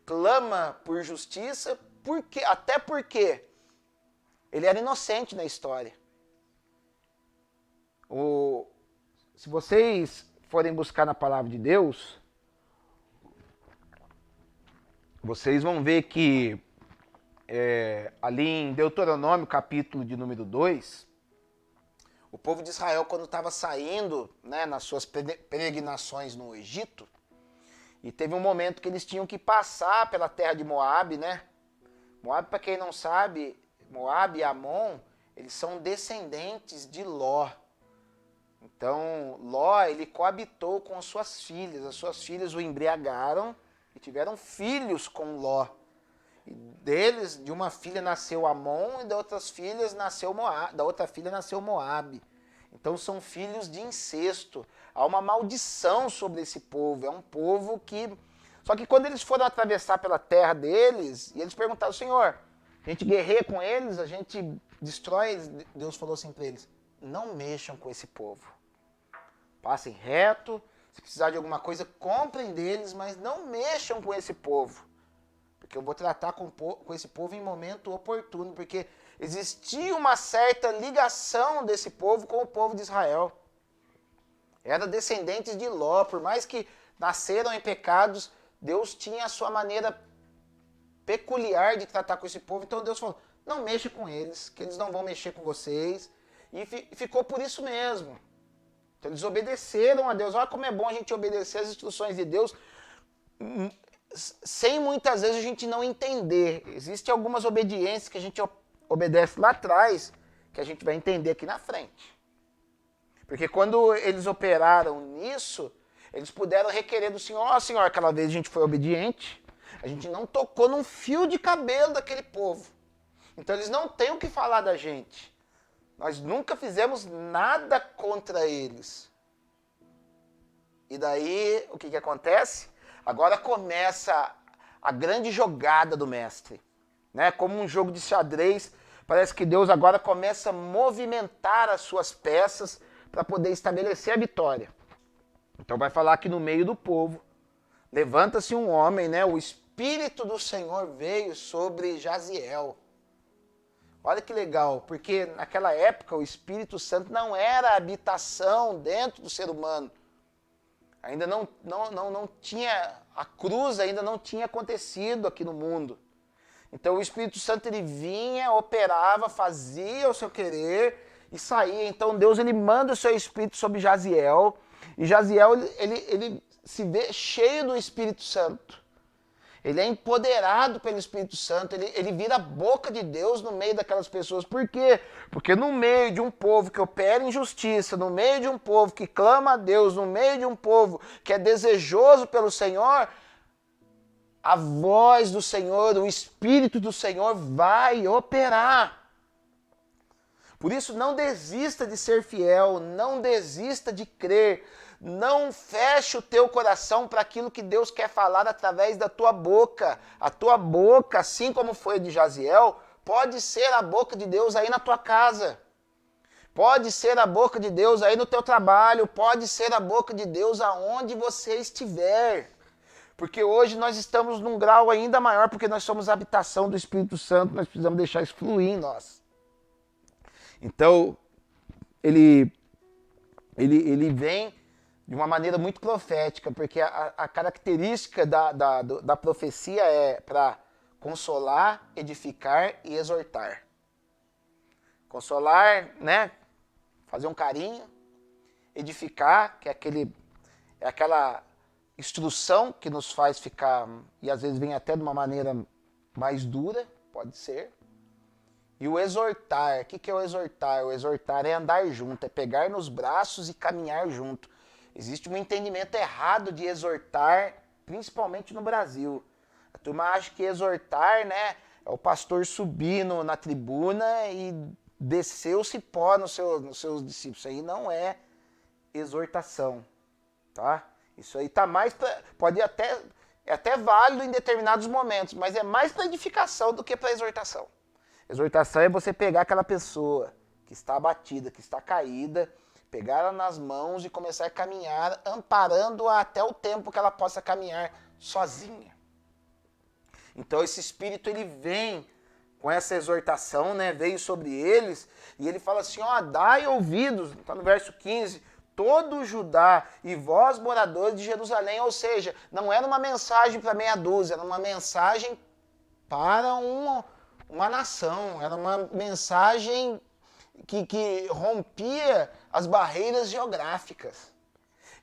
clama por justiça, até porque ele era inocente na história. Se vocês forem buscar na palavra de Deus, vocês vão ver que ali em Deuteronômio, capítulo de número 2, o povo de Israel, quando estava saindo, né, nas suas peregrinações no Egito, e teve um momento que eles tinham que passar pela terra de Moabe, né? Moabe, para quem não sabe, Moabe e Amon, eles são descendentes de Ló. Então, Ló, ele coabitou com as suas filhas o embriagaram e tiveram filhos com Ló. E deles, de uma filha nasceu Amon e da outra filha nasceu Moabe. Então são filhos de incesto. Há uma maldição sobre esse povo. É um povo que... Só que quando eles foram atravessar pela terra deles, e eles perguntaram, Senhor, a gente guerreia com eles, a gente destrói eles. Deus falou assim para eles, não mexam com esse povo. Passem reto, se precisar de alguma coisa, comprem deles, mas não mexam com esse povo. Porque eu vou tratar com esse povo em momento oportuno, porque existia uma certa ligação desse povo com o povo de Israel. Era descendentes de Ló, por mais que nasceram em pecados, Deus tinha a sua maneira peculiar de tratar com esse povo. Então Deus falou, não mexa com eles, que eles não vão mexer com vocês. E ficou por isso mesmo. Então eles obedeceram a Deus. Olha como é bom a gente obedecer as instruções de Deus, sem muitas vezes a gente não entender. Existem algumas obediências que a gente obedece lá atrás, que a gente vai entender aqui na frente. Porque quando eles operaram nisso, eles puderam requerer do Senhor, ó Senhor, aquela vez a gente foi obediente, a gente não tocou num fio de cabelo daquele povo. Então eles não têm o que falar da gente. Nós nunca fizemos nada contra eles. E daí, o que acontece? Agora começa a grande jogada do mestre. Né? Como um jogo de xadrez, parece que Deus agora começa a movimentar as suas peças para poder estabelecer a vitória. Então vai falar que no meio do povo, levanta-se um homem, né? O Espírito do Senhor veio sobre Jaziel. Olha que legal, porque naquela época o Espírito Santo não era a habitação dentro do ser humano. Ainda não tinha, a cruz ainda não tinha acontecido aqui no mundo. Então o Espírito Santo ele vinha, operava, fazia o seu querer e saía. Então Deus ele manda o seu Espírito sobre Jaziel. E Jaziel ele se vê cheio do Espírito Santo. Ele é empoderado pelo Espírito Santo, ele vira a boca de Deus no meio daquelas pessoas. Por quê? Porque no meio de um povo que opera em justiça, no meio de um povo que clama a Deus, no meio de um povo que é desejoso pelo Senhor, a voz do Senhor, o Espírito do Senhor vai operar. Por isso, não desista de ser fiel, não desista de crer, não feche o teu coração para aquilo que Deus quer falar através da tua boca. A tua boca, assim como foi de Jaziel, pode ser a boca de Deus aí na tua casa. Pode ser a boca de Deus aí no teu trabalho, pode ser a boca de Deus aonde você estiver. Porque hoje nós estamos num grau ainda maior, porque nós somos a habitação do Espírito Santo, nós precisamos deixar isso fluir em nós. Então, ele vem de uma maneira muito profética, porque a característica da profecia é para consolar, edificar e exortar. Consolar, né? Fazer um carinho. Edificar, que é aquela instrução que nos faz ficar, e às vezes vem até de uma maneira mais dura, pode ser. E o exortar, o que é o exortar? O exortar é andar junto, é pegar nos braços e caminhar junto. Existe um entendimento errado de exortar, principalmente no Brasil. A turma acha que exortar, né, é o pastor subir na tribuna e descer o cipó nos seus discípulos. Isso aí não é exortação, tá? Isso aí tá mais pode até É até válido em determinados momentos, mas é mais para edificação do que para exortação. Exortação é você pegar aquela pessoa que está abatida, que está caída, pegar ela nas mãos e começar a caminhar, amparando-a até o tempo que ela possa caminhar sozinha. Então esse Espírito, ele vem com essa exortação, né? Veio sobre eles, e ele fala assim, ó, dai ouvidos, está no verso 15, todo o Judá e vós, moradores de Jerusalém, ou seja, não era uma mensagem para meia dúzia, era uma mensagem para uma nação, era uma mensagem que rompia as barreiras geográficas.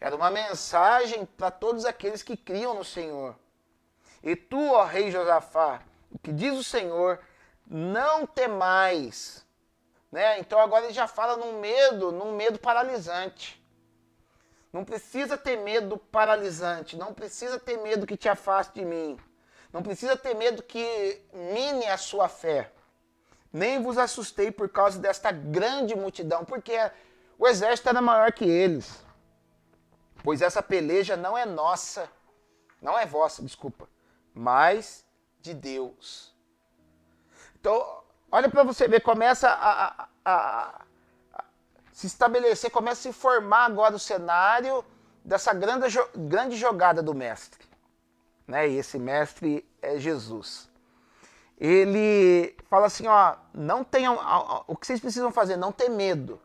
Era uma mensagem para todos aqueles que criam no Senhor. E tu, ó rei Josafá, o que diz o Senhor, não temais. Né? Então agora ele já fala num medo paralisante. Não precisa ter medo paralisante, não precisa ter medo que te afaste de mim. Não precisa ter medo que mine a sua fé. Nem vos assustei por causa desta grande multidão, porque o exército era maior que eles. Pois essa peleja não é nossa, não é vossa, desculpa, mas de Deus. Então, olha para você ver, começa a se estabelecer, começa a se formar agora o cenário dessa grande jogada do mestre. Né? E esse mestre é Jesus. Ele fala assim, ó, não tenham, o que vocês precisam fazer? Não ter medo.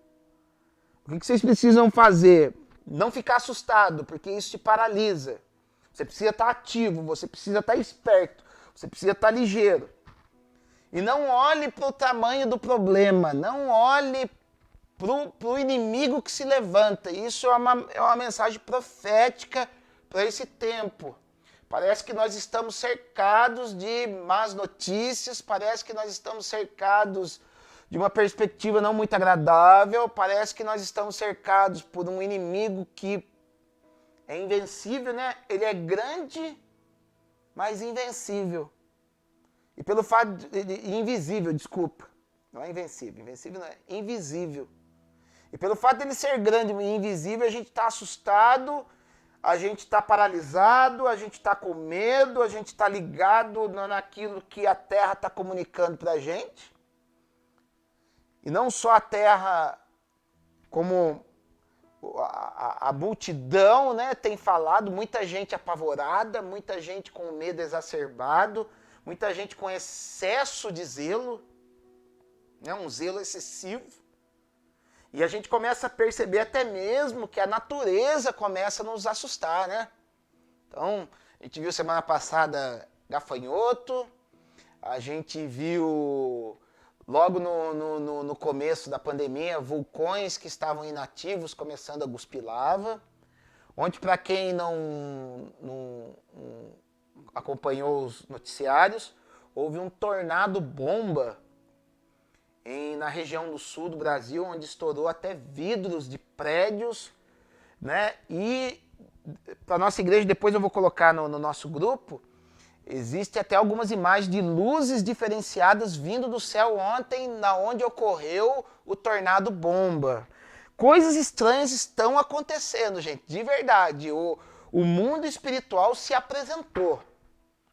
O que vocês precisam fazer? Não ficar assustado, porque isso te paralisa. Você precisa estar ativo, você precisa estar esperto, você precisa estar ligeiro. E não olhe para o tamanho do problema, não olhe para o inimigo que se levanta. Isso é uma mensagem profética para esse tempo. Parece que nós estamos cercados de más notícias, parece que nós estamos cercados de uma perspectiva não muito agradável, parece que nós estamos cercados por um inimigo que é invencível, né? Ele é grande, mas invencível. E pelo fato de invisível, desculpa. Não é invencível, invencível não é, invisível. E pelo fato de ele ser grande e invisível, a gente está assustado, a gente está paralisado, a gente está com medo, a gente está ligado naquilo que a Terra está comunicando para a gente. E não só a Terra, como a multidão, né, tem falado, muita gente apavorada, muita gente com medo exacerbado, muita gente com excesso de zelo, né, um zelo excessivo. E a gente começa a perceber até mesmo que a natureza começa a nos assustar, né? Então, a gente viu semana passada gafanhoto, a gente viu logo no começo da pandemia vulcões que estavam inativos começando a cuspir lava, onde para quem não acompanhou os noticiários, houve um tornado bomba na região do sul do Brasil, onde estourou até vidros de prédios, né? E para nossa igreja, depois eu vou colocar no nosso grupo, existe até algumas imagens de luzes diferenciadas vindo do céu ontem, na onde ocorreu o tornado bomba. Coisas estranhas estão acontecendo, gente, de verdade. O mundo espiritual se apresentou.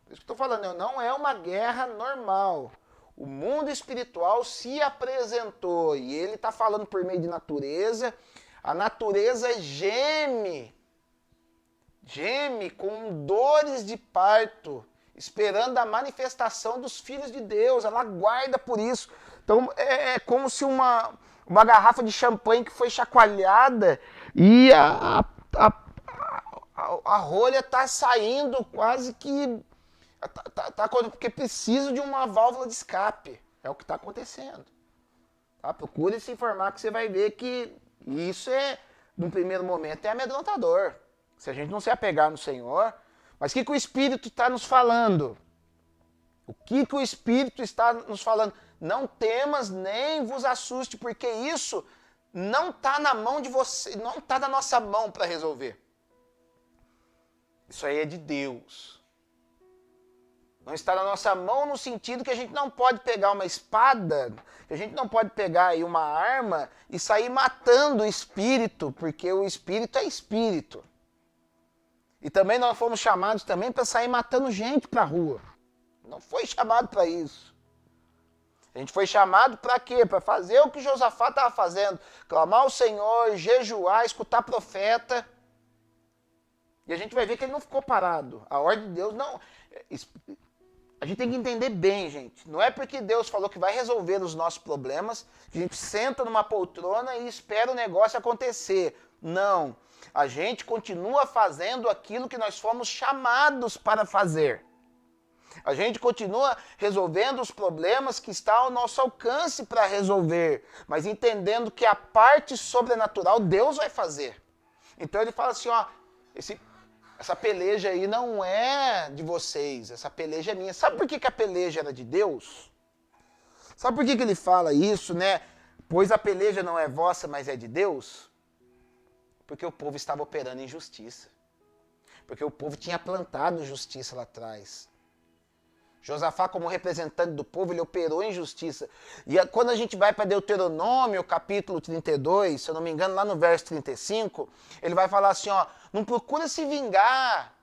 Por isso que eu estou falando, não é uma guerra normal. O mundo espiritual se apresentou e ele está falando por meio de natureza. A natureza geme com dores de parto, esperando a manifestação dos filhos de Deus. Ela aguarda por isso. Então é como se uma garrafa de champanhe que foi chacoalhada e a rolha está saindo quase que... porque precisa de uma válvula de escape. É o que está acontecendo. Tá? Procure se informar que você vai ver que isso num primeiro momento, é amedrontador. Se a gente não se apegar no Senhor. Mas o que o Espírito está nos falando? O que o Espírito está nos falando? Não temas nem vos assuste, porque isso não está na mão de você, não está na nossa mão para resolver. Isso aí é de Deus. Não está na nossa mão no sentido que a gente não pode pegar uma espada, que a gente não pode pegar aí uma arma e sair matando o espírito, porque o espírito é espírito. E também nós fomos chamados também para sair matando gente para a rua. Não foi chamado para isso. A gente foi chamado para quê? Para fazer o que Josafá estava fazendo. Clamar ao Senhor, jejuar, escutar profeta. E a gente vai ver que ele não ficou parado. A ordem de Deus não... A gente tem que entender bem, gente. Não é porque Deus falou que vai resolver os nossos problemas que a gente senta numa poltrona e espera o negócio acontecer. Não. A gente continua fazendo aquilo que nós fomos chamados para fazer. A gente continua resolvendo os problemas que estão ao nosso alcance para resolver, mas entendendo que a parte sobrenatural Deus vai fazer. Então ele fala assim, ó, essa peleja aí não é de vocês, essa peleja é minha. Sabe por que a peleja era de Deus? Sabe por que ele fala isso, né? Pois a peleja não é vossa, mas é de Deus? Porque o povo estava operando em justiça. Porque o povo tinha plantado justiça lá atrás. Josafá, como representante do povo, ele operou em justiça. E quando a gente vai para Deuteronômio, capítulo 32, se eu não me engano, lá no verso 35, ele vai falar assim, ó, não procura se vingar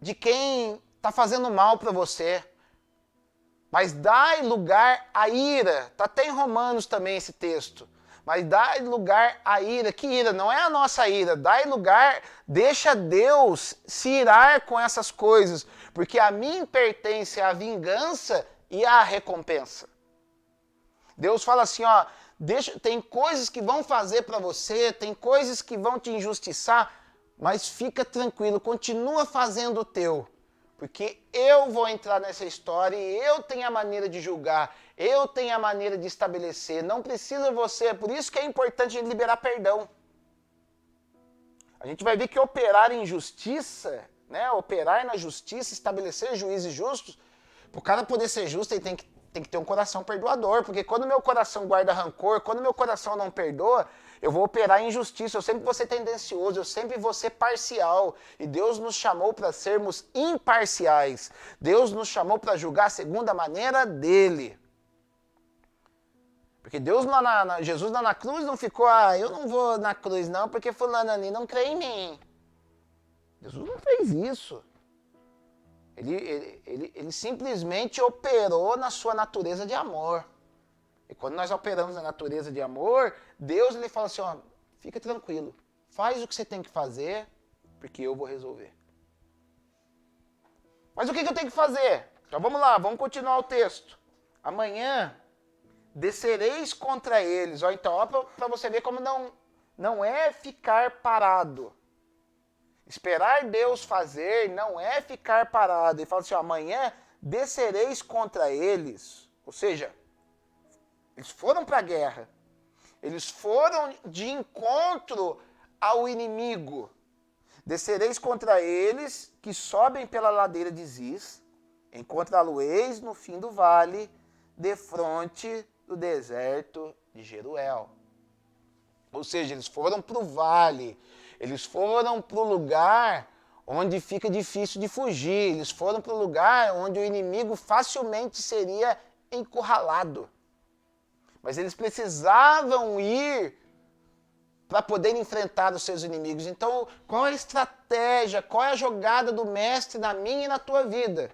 de quem está fazendo mal para você, mas dai lugar à ira. Está até em Romanos também esse texto. Mas dai lugar à ira. Que ira? Não é a nossa ira. Dai lugar, deixa Deus se irar com essas coisas. Porque a mim pertence a vingança e a recompensa. Deus fala assim, ó, tem coisas que vão fazer para você, tem coisas que vão te injustiçar, mas fica tranquilo, continua fazendo o teu. Porque eu vou entrar nessa história e eu tenho a maneira de julgar, eu tenho a maneira de estabelecer, não precisa você, por isso que é importante liberar perdão. A gente vai ver que operar em justiça, né, operar na justiça, estabelecer juízes justos, para o cara poder ser justo ele tem que ter um coração perdoador, porque quando meu coração guarda rancor, quando meu coração não perdoa, eu vou operar em injustiça, eu sempre vou ser tendencioso, eu sempre vou ser parcial. E Deus nos chamou para sermos imparciais. Deus nos chamou para julgar segundo a maneira dele. Porque Deus, Jesus lá na cruz não ficou, eu não vou na cruz não, porque fulano ali não crê em mim. Jesus não fez isso. Ele simplesmente operou na sua natureza de amor. E quando nós operamos na natureza de amor, Deus ele fala assim, ó, fica tranquilo, faz o que você tem que fazer, porque eu vou resolver. Mas o que eu tenho que fazer? Então vamos lá, vamos continuar o texto. Amanhã descereis contra eles. Ó, então, ó, para você ver como não é ficar parado. Esperar Deus fazer não é ficar parado. Ele fala assim, ó, amanhã descereis contra eles. Ou seja, eles foram para a guerra. Eles foram de encontro ao inimigo. Descereis contra eles que sobem pela ladeira de Ziz, encontrá-lo-eis no fim do vale, defronte do deserto de Jeruel. Ou seja, eles foram para o vale, eles foram para o lugar onde fica difícil de fugir, eles foram para o lugar onde o inimigo facilmente seria encurralado. Mas eles precisavam ir para poder enfrentar os seus inimigos. Então, qual é a estratégia, qual é a jogada do mestre na minha e na tua vida?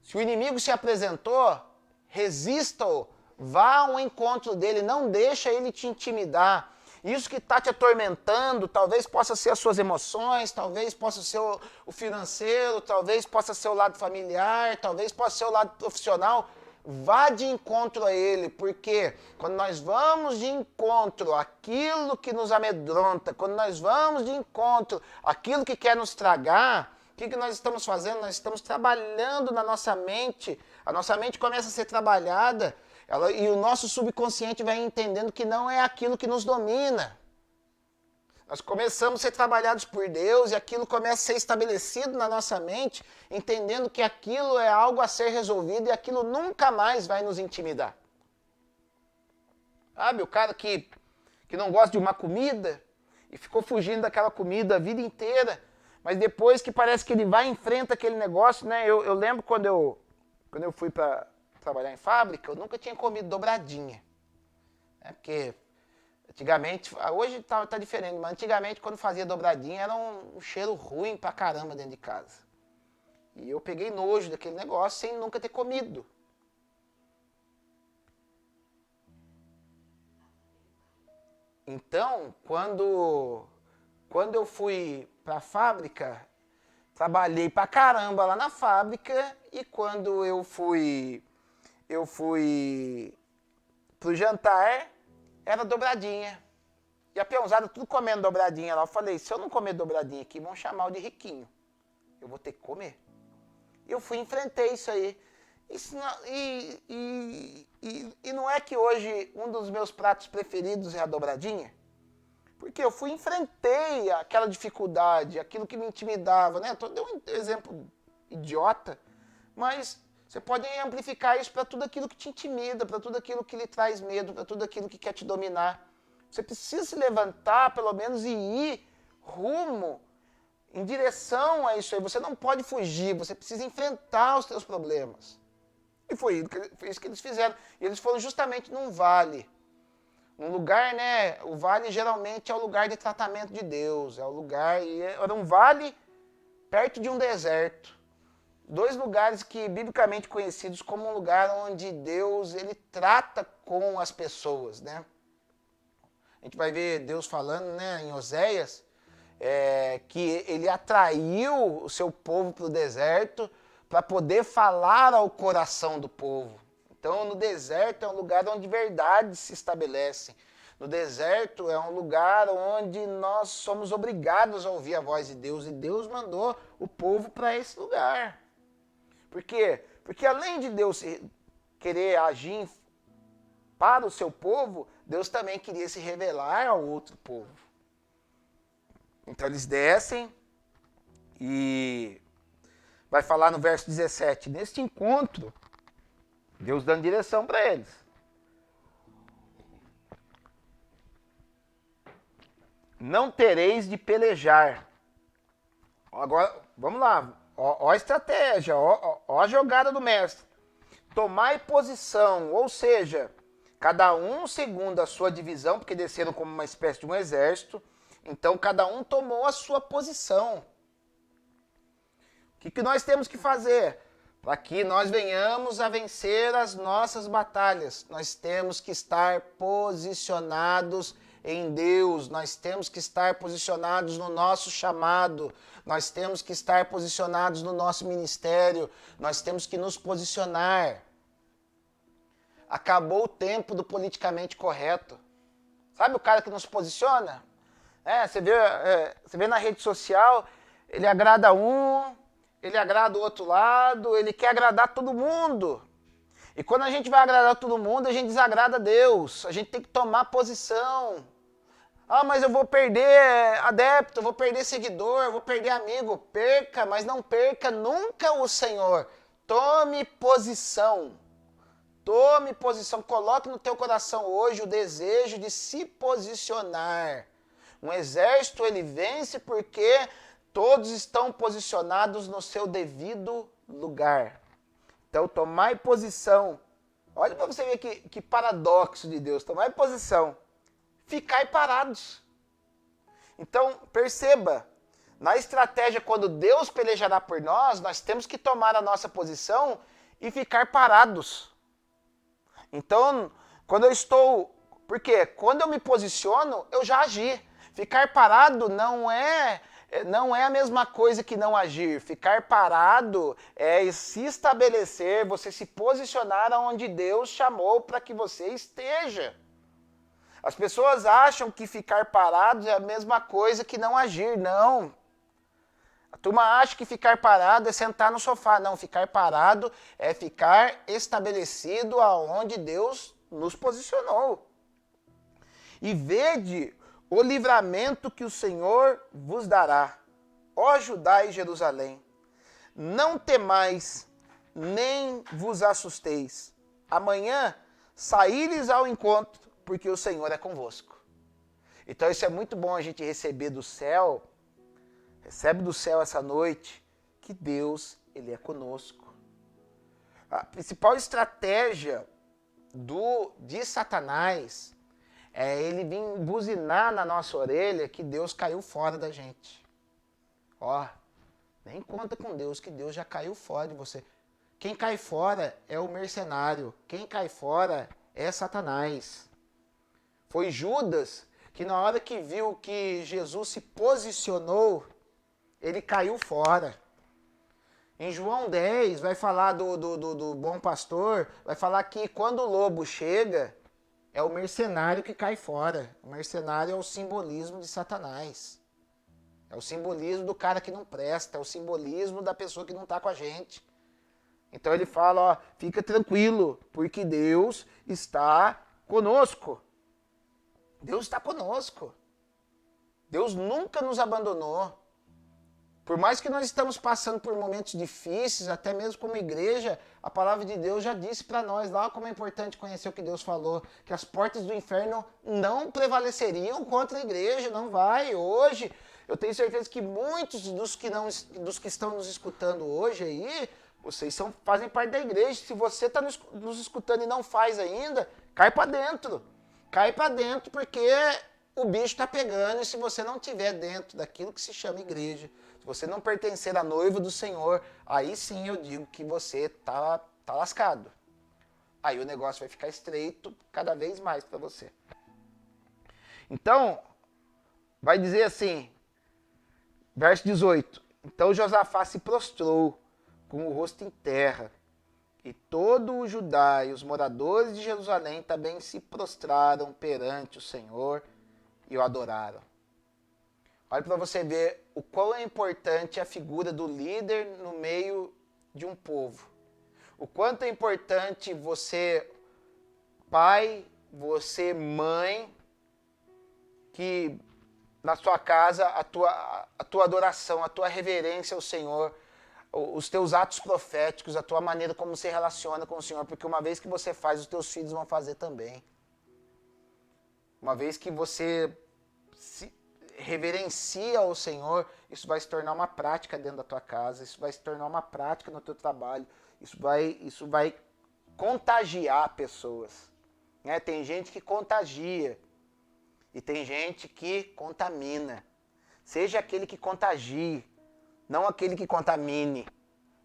Se o inimigo se apresentou, resista-o, vá ao encontro dele, não deixa ele te intimidar. Isso que está te atormentando, talvez possa ser as suas emoções, talvez possa ser o financeiro, talvez possa ser o lado familiar, talvez possa ser o lado profissional. Vá de encontro a ele, porque quando nós vamos de encontro àquilo que nos amedronta, quando nós vamos de encontro àquilo que quer nos tragar, o que nós estamos fazendo? Nós estamos trabalhando na nossa mente, a nossa mente começa a ser trabalhada, e o nosso subconsciente vai entendendo que não é aquilo que nos domina. Nós começamos a ser trabalhados por Deus e aquilo começa a ser estabelecido na nossa mente, entendendo que aquilo é algo a ser resolvido e aquilo nunca mais vai nos intimidar. Sabe, o cara que não gosta de uma comida e ficou fugindo daquela comida a vida inteira, mas depois que parece que ele vai e enfrenta aquele negócio, né? Eu lembro quando eu fui para trabalhar em fábrica, eu nunca tinha comido dobradinha. Porque Antigamente, hoje tá diferente, mas antigamente quando fazia dobradinha era um cheiro ruim pra caramba dentro de casa. E eu peguei nojo daquele negócio sem nunca ter comido. Então, quando eu fui pra fábrica, trabalhei pra caramba lá na fábrica e quando eu fui pro jantar, era dobradinha. E a peãozada tudo comendo dobradinha lá. Eu falei, se eu não comer dobradinha aqui, vão chamar o de riquinho. Eu vou ter que comer. E eu fui e enfrentei isso aí. E não é que hoje um dos meus pratos preferidos é a dobradinha? Porque eu fui e enfrentei aquela dificuldade, aquilo que me intimidava, né? Deu um exemplo idiota, mas você pode amplificar isso para tudo aquilo que te intimida, para tudo aquilo que lhe traz medo, para tudo aquilo que quer te dominar. Você precisa se levantar, pelo menos, e ir rumo, em direção a isso aí. Você não pode fugir, você precisa enfrentar os seus problemas. E foi isso que eles fizeram. E eles foram justamente num vale. Um lugar, né? O vale geralmente é o lugar de tratamento de Deus. É o lugar. E era um vale perto de um deserto. Dois lugares que biblicamente conhecidos como um lugar onde Deus ele trata com as pessoas, né? A gente vai ver Deus falando, né, em Oséias, que ele atraiu o seu povo para o deserto para poder falar ao coração do povo. Então, no deserto é um lugar onde verdades se estabelecem. No deserto é um lugar onde nós somos obrigados a ouvir a voz de Deus. E Deus mandou o povo para esse lugar. Por quê? Porque além de Deus querer agir para o seu povo, Deus também queria se revelar ao outro povo. Então eles descem e vai falar no verso 17, neste encontro, Deus dando direção para eles. Não tereis de pelejar. Agora, vamos lá. Ó a estratégia, ó a jogada do mestre. Tomai posição, ou seja, cada um segundo a sua divisão, porque desceram como uma espécie de um exército. Então, cada um tomou a sua posição. O que nós temos que fazer? Para que nós venhamos a vencer as nossas batalhas, nós temos que estar posicionados em Deus, nós temos que estar posicionados no nosso chamado, nós temos que estar posicionados no nosso ministério, nós temos que nos posicionar. Acabou o tempo do politicamente correto. Sabe o cara que não se posiciona? Você vê na rede social, ele agrada um, ele agrada o outro lado, ele quer agradar todo mundo. E quando a gente vai agradar todo mundo, a gente desagrada Deus. A gente tem que tomar posição. Ah, mas eu vou perder adepto, eu vou perder seguidor, eu vou perder amigo. Perca, mas não perca nunca o Senhor. Tome posição. Tome posição. Coloque no teu coração hoje o desejo de se posicionar. Um exército, ele vence porque todos estão posicionados no seu devido lugar. Então, tomai posição. Olha para você ver que paradoxo de Deus. Tomai posição. Ficai parados. Então, perceba. Na estratégia, quando Deus pelejará por nós, nós temos que tomar a nossa posição e ficar parados. Então, quando eu estou... Porque quando eu me posiciono, eu já agi. Ficar parado não é a mesma coisa que não agir. Ficar parado é se estabelecer, você se posicionar onde Deus chamou para que você esteja. As pessoas acham que ficar parados é a mesma coisa que não agir. Não. A turma acha que ficar parado é sentar no sofá. Não, ficar parado é ficar estabelecido aonde Deus nos posicionou. E vede o livramento que o Senhor vos dará. Ó Judá e Jerusalém, não temais, nem vos assusteis. Amanhã saíres ao encontro, porque o Senhor é convosco. Então isso é muito bom a gente receber do céu, recebe do céu essa noite, que Deus, Ele é conosco. A principal estratégia de Satanás É ele vir buzinar na nossa orelha que Deus caiu fora da gente. Ó, nem conta com Deus, que Deus já caiu fora de você. Quem cai fora é o mercenário. Quem cai fora é Satanás. Foi Judas que na hora que viu que Jesus se posicionou, ele caiu fora. Em João 10 vai falar do bom pastor, vai falar que quando o lobo chega, é o mercenário que cai fora. O mercenário é o simbolismo de Satanás. É o simbolismo do cara que não presta, é o simbolismo da pessoa que não está com a gente. Então ele fala, ó, fica tranquilo, porque Deus está conosco. Deus está conosco. Deus nunca nos abandonou. Por mais que nós estamos passando por momentos difíceis, até mesmo como igreja, a palavra de Deus já disse para nós lá como é importante conhecer o que Deus falou, que as portas do inferno não prevaleceriam contra a igreja, não vai. Hoje, eu tenho certeza que muitos dos que estão nos escutando hoje aí, vocês fazem parte da igreja. Se você está nos escutando e não faz ainda, cai para dentro. Cai para dentro porque o bicho está pegando e se você não estiver dentro daquilo que se chama igreja, se você não pertencer à noiva do Senhor, aí sim eu digo que você tá lascado. Aí o negócio vai ficar estreito cada vez mais para você. Então, vai dizer assim, verso 18. Então Josafá se prostrou com o rosto em terra, e todo o Judá e os moradores de Jerusalém também se prostraram perante o Senhor e o adoraram. Olha para você ver o quão é importante a figura do líder no meio de um povo. O quanto é importante você, pai, você, mãe, que na sua casa a tua adoração, a tua reverência ao Senhor, os teus atos proféticos, a tua maneira como se relaciona com o Senhor, porque uma vez que você faz, os teus filhos vão fazer também. Uma vez que você se reverencia ao Senhor, isso vai se tornar uma prática dentro da tua casa, isso vai se tornar uma prática no teu trabalho, isso vai contagiar pessoas. Né? Tem gente que contagia e tem gente que contamina. Seja aquele que contagie, não aquele que contamine.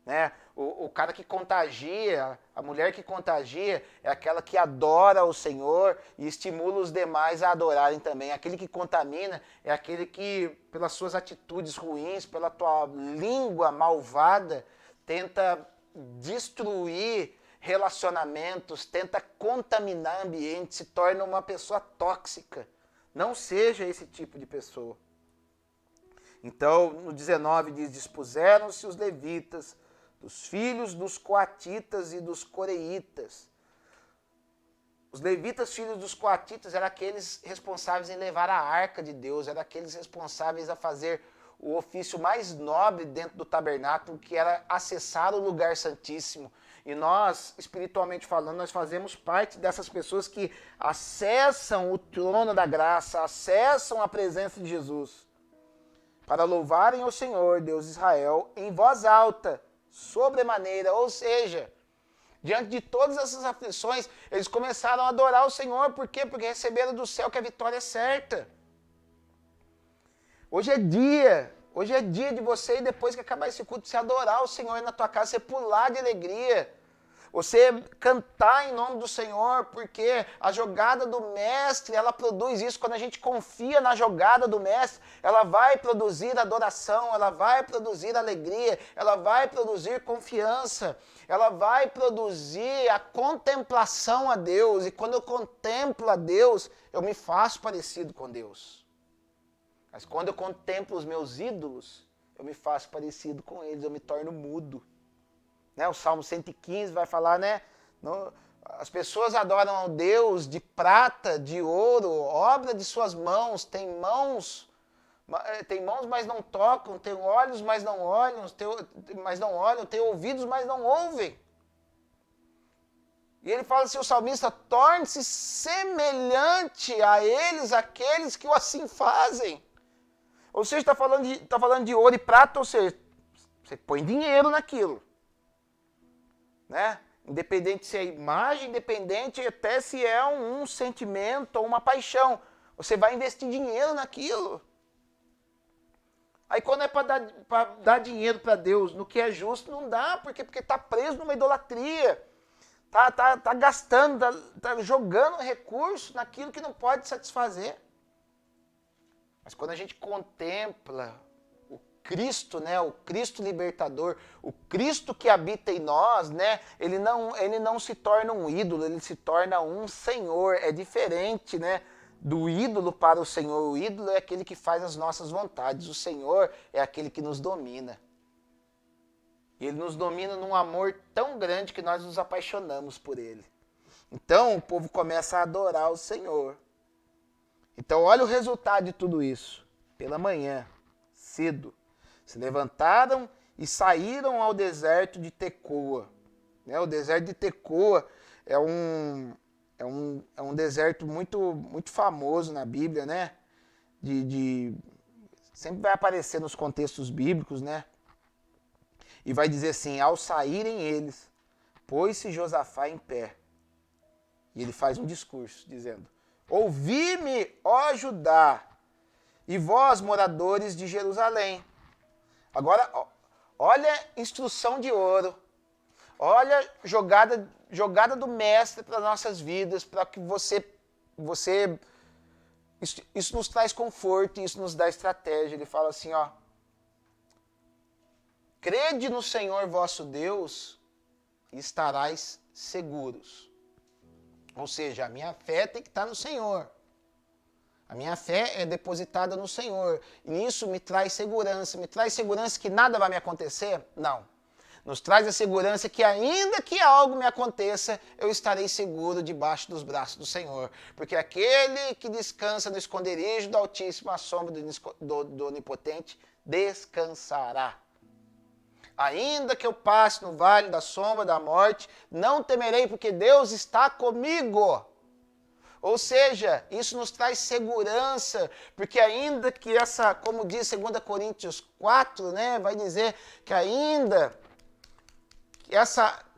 Né? O cara que contagia, a mulher que contagia é aquela que adora o Senhor e estimula os demais a adorarem também. Aquele que contamina é aquele que, pelas suas atitudes ruins, pela tua língua malvada, tenta destruir relacionamentos, tenta contaminar ambientes, se torna uma pessoa tóxica. Não seja esse tipo de pessoa. Então, no 19 diz, dispuseram-se os levitas, dos filhos dos coatitas e dos coreitas. Os levitas, filhos dos coatitas, eram aqueles responsáveis em levar a arca de Deus, eram aqueles responsáveis a fazer o ofício mais nobre dentro do tabernáculo, que era acessar o lugar santíssimo. E nós, espiritualmente falando, nós fazemos parte dessas pessoas que acessam o trono da graça, acessam a presença de Jesus, para louvarem o Senhor, Deus de Israel, em voz alta, sobremaneira, ou seja, diante de todas essas aflições, eles começaram a adorar o Senhor. Por quê? Porque receberam do céu que a vitória é certa. Hoje é dia de você, depois que acabar esse culto, você adorar o Senhor na tua casa, você pular de alegria, você cantar em nome do Senhor, porque a jogada do mestre, ela produz isso. Quando a gente confia na jogada do mestre, ela vai produzir adoração, ela vai produzir alegria, ela vai produzir confiança, ela vai produzir a contemplação a Deus. E quando eu contemplo a Deus, eu me faço parecido com Deus. Mas quando eu contemplo os meus ídolos, eu me faço parecido com eles, eu me torno mudo. Né? O Salmo 115 vai falar, né? As pessoas adoram ao Deus de prata, de ouro, obra de suas mãos. Tem mãos, mas não tocam, tem olhos, mas não olham, tem ouvidos, mas não ouvem. E ele fala assim, o salmista, torne-se semelhante a eles, aqueles que o assim fazem. Ou seja, está falando de ouro e prata, ou seja, você põe dinheiro naquilo. Né? Independente se é imagem, independente até se é um sentimento ou uma paixão. Você vai investir dinheiro naquilo. Aí quando é para dar dinheiro para Deus no que é justo, não dá, porque está preso numa idolatria. Tá gastando, tá jogando recurso naquilo que não pode satisfazer. Mas quando a gente contempla o Cristo, né, o Cristo libertador, o Cristo que habita em nós, né, ele não se torna um ídolo, ele se torna um Senhor. É diferente, né, do ídolo para o Senhor. O ídolo é aquele que faz as nossas vontades, o Senhor é aquele que nos domina. E ele nos domina num amor tão grande que nós nos apaixonamos por ele. Então o povo começa a adorar o Senhor. Então olha o resultado de tudo isso. Pela manhã, cedo, se levantaram e saíram ao deserto de Tecoa. O deserto de Tecoa é um deserto muito famoso na Bíblia, né? Sempre vai aparecer nos contextos bíblicos, né? E vai dizer assim, ao saírem eles, pôs-se Josafá em pé. E ele faz um discurso dizendo, ouvi-me, ó Judá, e vós, moradores de Jerusalém. Agora, olha a instrução de ouro. Olha jogada do mestre para nossas vidas, para que isso nos traz conforto, isso nos dá estratégia. Ele fala assim, ó, crede no Senhor vosso Deus e estarás seguros. Ou seja, a minha fé tem que estar no Senhor. A minha fé é depositada no Senhor. E isso me traz segurança. Me traz segurança que nada vai me acontecer? Não. Nos traz a segurança que ainda que algo me aconteça, eu estarei seguro debaixo dos braços do Senhor. Porque aquele que descansa no esconderijo do Altíssimo, à sombra do Onipotente, descansará. Ainda que eu passe no vale da sombra da morte, não temerei, porque Deus está comigo. Ou seja, isso nos traz segurança, porque ainda que como diz 2 Coríntios 4, né, vai dizer que ainda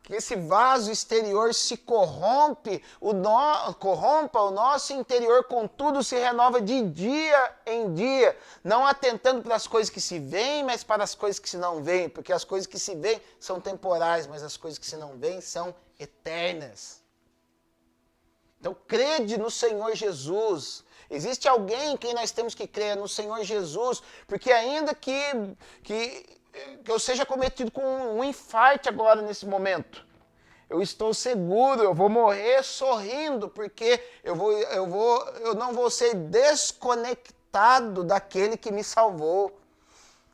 que esse vaso exterior se corrompa, o nosso interior, contudo, se renova de dia em dia, não atentando para as coisas que se veem, mas para as coisas que se não veem, porque as coisas que se veem são temporais, mas as coisas que se não veem são eternas. Então, crede no Senhor Jesus. Existe alguém em quem nós temos que crer, no Senhor Jesus, porque ainda que eu seja cometido com um infarto agora nesse momento, eu estou seguro, eu vou morrer sorrindo, porque eu não vou ser desconectado daquele que me salvou.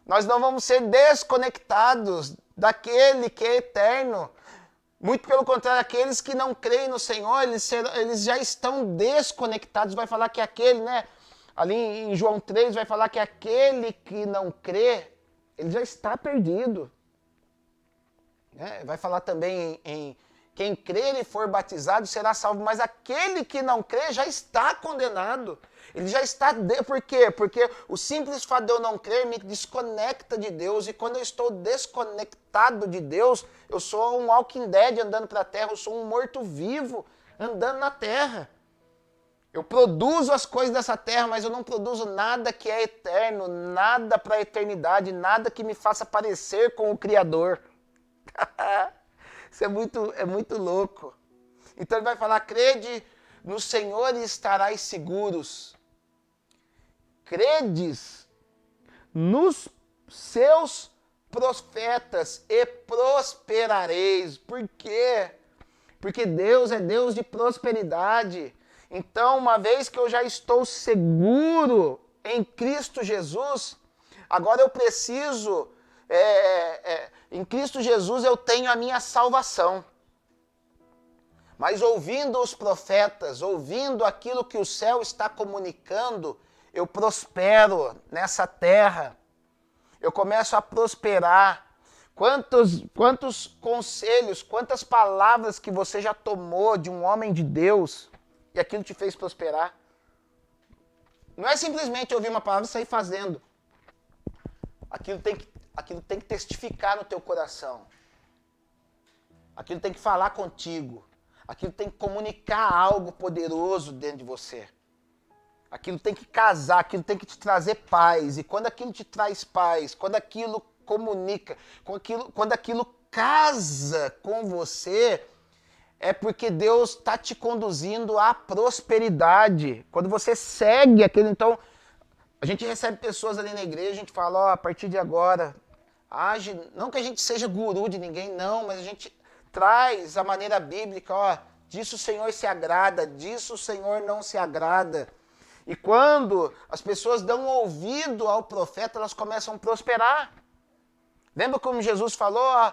Nós não vamos ser desconectados daquele que é eterno. Muito pelo contrário, aqueles que não creem no Senhor, eles já estão desconectados. Vai falar que aquele, né? Ali em João 3, vai falar que aquele que não crê, ele já está perdido. Vai falar também em quem crer e for batizado será salvo, mas aquele que não crê já está condenado. Ele já está... Por quê? Porque o simples fato de eu não crer me desconecta de Deus, e quando eu estou desconectado de Deus, eu sou um Walking Dead andando para a terra, eu sou um morto-vivo andando na terra. Eu produzo as coisas dessa terra, mas eu não produzo nada que é eterno, nada para a eternidade, nada que me faça parecer com o Criador. Isso é muito louco. Então ele vai falar, crede no Senhor e estarás seguros. Credes nos seus profetas e prosperareis. Por quê? Porque Deus é Deus de prosperidade. Então, uma vez que eu já estou seguro em Cristo Jesus, agora eu preciso... em Cristo Jesus eu tenho a minha salvação. Mas ouvindo os profetas, ouvindo aquilo que o céu está comunicando, eu prospero nessa terra. Eu começo a prosperar. Quantos conselhos, quantas palavras que você já tomou de um homem de Deus e aquilo te fez prosperar? Não é simplesmente ouvir uma palavra e sair fazendo. Aquilo tem que testificar no teu coração. aquilo tem que falar contigo, aquilo tem que comunicar algo poderoso dentro de você. Aquilo tem que casar, aquilo tem que te trazer paz. E quando aquilo te traz paz, quando aquilo comunica, quando aquilo casa com você, é porque Deus está te conduzindo à prosperidade. Quando você segue aquilo, então, a gente recebe pessoas ali na igreja, a gente fala, ó, a partir de agora, age, não que a gente seja guru de ninguém, não, mas a gente traz a maneira bíblica, ó, disso o Senhor se agrada, disso o Senhor não se agrada. E quando as pessoas dão ouvido ao profeta, elas começam a prosperar. Lembra como Jesus falou, ó,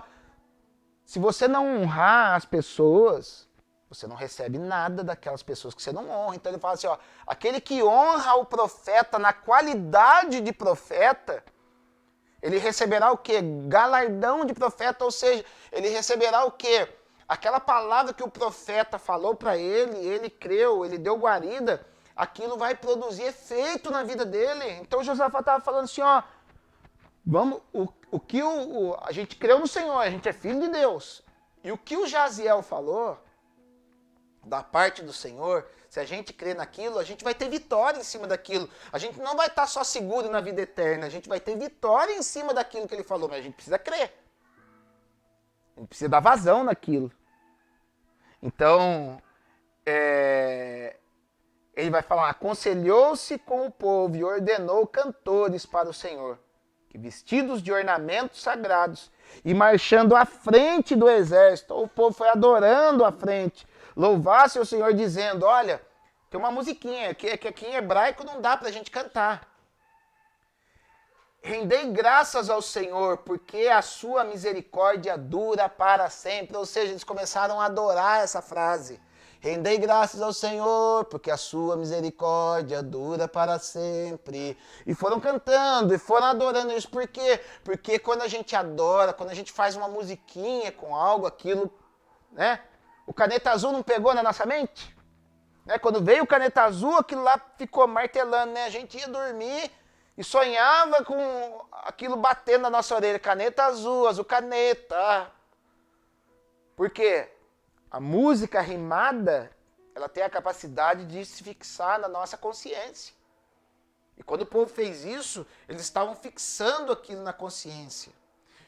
se você não honrar as pessoas, você não recebe nada daquelas pessoas que você não honra. Então ele fala assim, ó, aquele que honra o profeta na qualidade de profeta, ele receberá o quê? Galardão de profeta, ou seja, ele receberá o quê? Aquela palavra que o profeta falou para ele creu, ele deu guarida, aquilo vai produzir efeito na vida dele. Então Josafá estava falando assim, ó, vamos, a gente creu no Senhor, a gente é filho de Deus. E o que o Jaziel falou, da parte do Senhor, se a gente crer naquilo, a gente vai ter vitória em cima daquilo. A gente não vai estar só seguro na vida eterna, a gente vai ter vitória em cima daquilo que ele falou, mas a gente precisa crer. A gente precisa dar vazão naquilo. Então, ele vai falar, aconselhou-se com o povo e ordenou cantores para o Senhor, que vestidos de ornamentos sagrados e marchando à frente do exército, o povo foi adorando à frente, louvasse o Senhor dizendo, olha, tem uma musiquinha que aqui em hebraico não dá para a gente cantar. Rendei graças ao Senhor, porque a sua misericórdia dura para sempre. Ou seja, eles começaram a adorar essa frase. Rendei graças ao Senhor, porque a sua misericórdia dura para sempre. E foram cantando, e foram adorando isso. Por quê? Porque quando a gente adora, quando a gente faz uma musiquinha com algo, aquilo, né? O Caneta Azul não pegou na nossa mente? Né? Quando veio o Caneta Azul, aquilo lá ficou martelando, né? A gente ia dormir e sonhava com aquilo batendo na nossa orelha. Caneta azul, azul caneta. Por quê? A música rimada, ela tem a capacidade de se fixar na nossa consciência. E quando o povo fez isso, eles estavam fixando aquilo na consciência.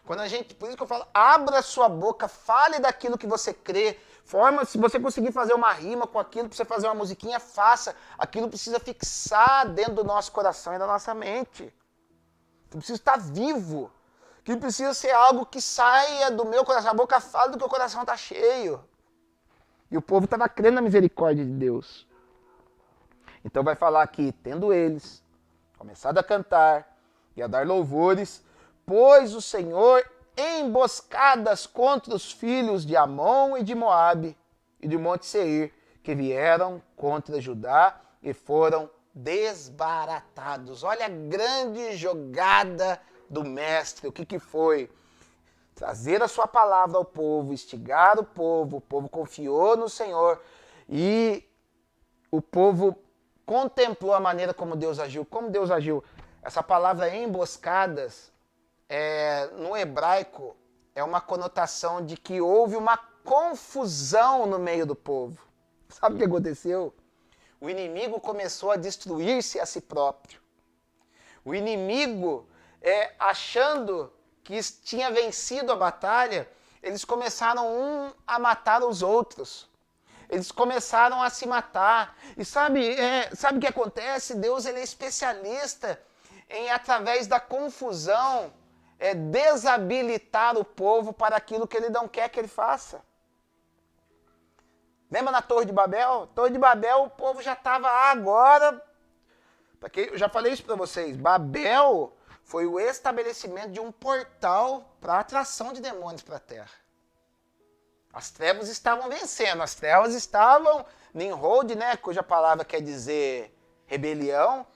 Quando a gente, por isso que eu falo, abra sua boca, fale daquilo que você crê. Se você conseguir fazer uma rima com aquilo, para você fazer uma musiquinha, faça. Aquilo precisa fixar dentro do nosso coração e da nossa mente. Aquilo precisa estar vivo. Aquilo precisa ser algo que saia do meu coração. A boca fala do que o coração está cheio. E o povo estava crendo na misericórdia de Deus. Então vai falar aqui, tendo eles começado a cantar e a dar louvores, pôs o Senhor emboscadas contra os filhos de Amon e de Moabe e de Monte Seir, que vieram contra Judá e foram desbaratados. Olha a grande jogada do mestre. O que foi? Trazer a sua palavra ao povo, instigar o povo confiou no Senhor e o povo contemplou a maneira como Deus agiu. Como Deus agiu? Essa palavra emboscadas, no hebraico, é uma conotação de que houve uma confusão no meio do povo. Sabe o que aconteceu? O inimigo começou a destruir-se a si próprio. O inimigo, achando que tinha vencido a batalha, eles começaram a matar os outros. Eles começaram a se matar. E sabe o que acontece? Deus, ele é especialista em, através da confusão, desabilitar o povo para aquilo que ele não quer que ele faça. Lembra na Torre de Babel? Torre de Babel, o povo já estava agora... Eu já falei isso para vocês. Babel foi o estabelecimento de um portal para a atração de demônios para a terra. As trevas estavam vencendo, as trevas estavam... Nimrod, né, cuja palavra quer dizer rebelião.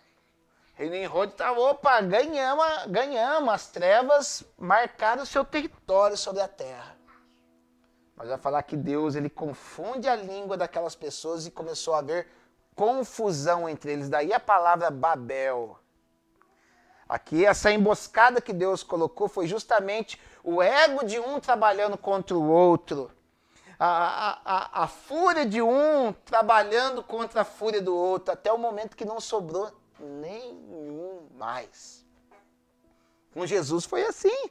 E Nimrod estava, opa, ganhamos, as trevas marcaram o seu território sobre a terra. Mas vai falar que Deus, ele confunde a língua daquelas pessoas e começou a haver confusão entre eles. Daí a palavra Babel. Aqui, essa emboscada que Deus colocou foi justamente o ego de um trabalhando contra o outro. a fúria de um trabalhando contra a fúria do outro, até o momento que não sobrou nenhum mais. Com Jesus foi assim.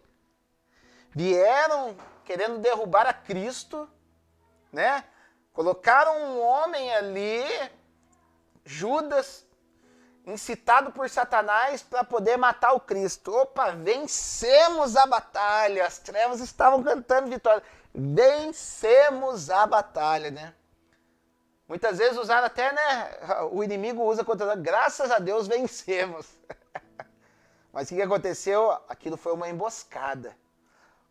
Vieram querendo derrubar a Cristo, né? Colocaram um homem ali, Judas, incitado por Satanás para poder matar o Cristo. Opa, vencemos a batalha. As trevas estavam cantando vitória. Vencemos a batalha, né? Muitas vezes usaram até, né? O inimigo usa contra nós. Graças a Deus vencemos. Mas o que aconteceu? Aquilo foi uma emboscada.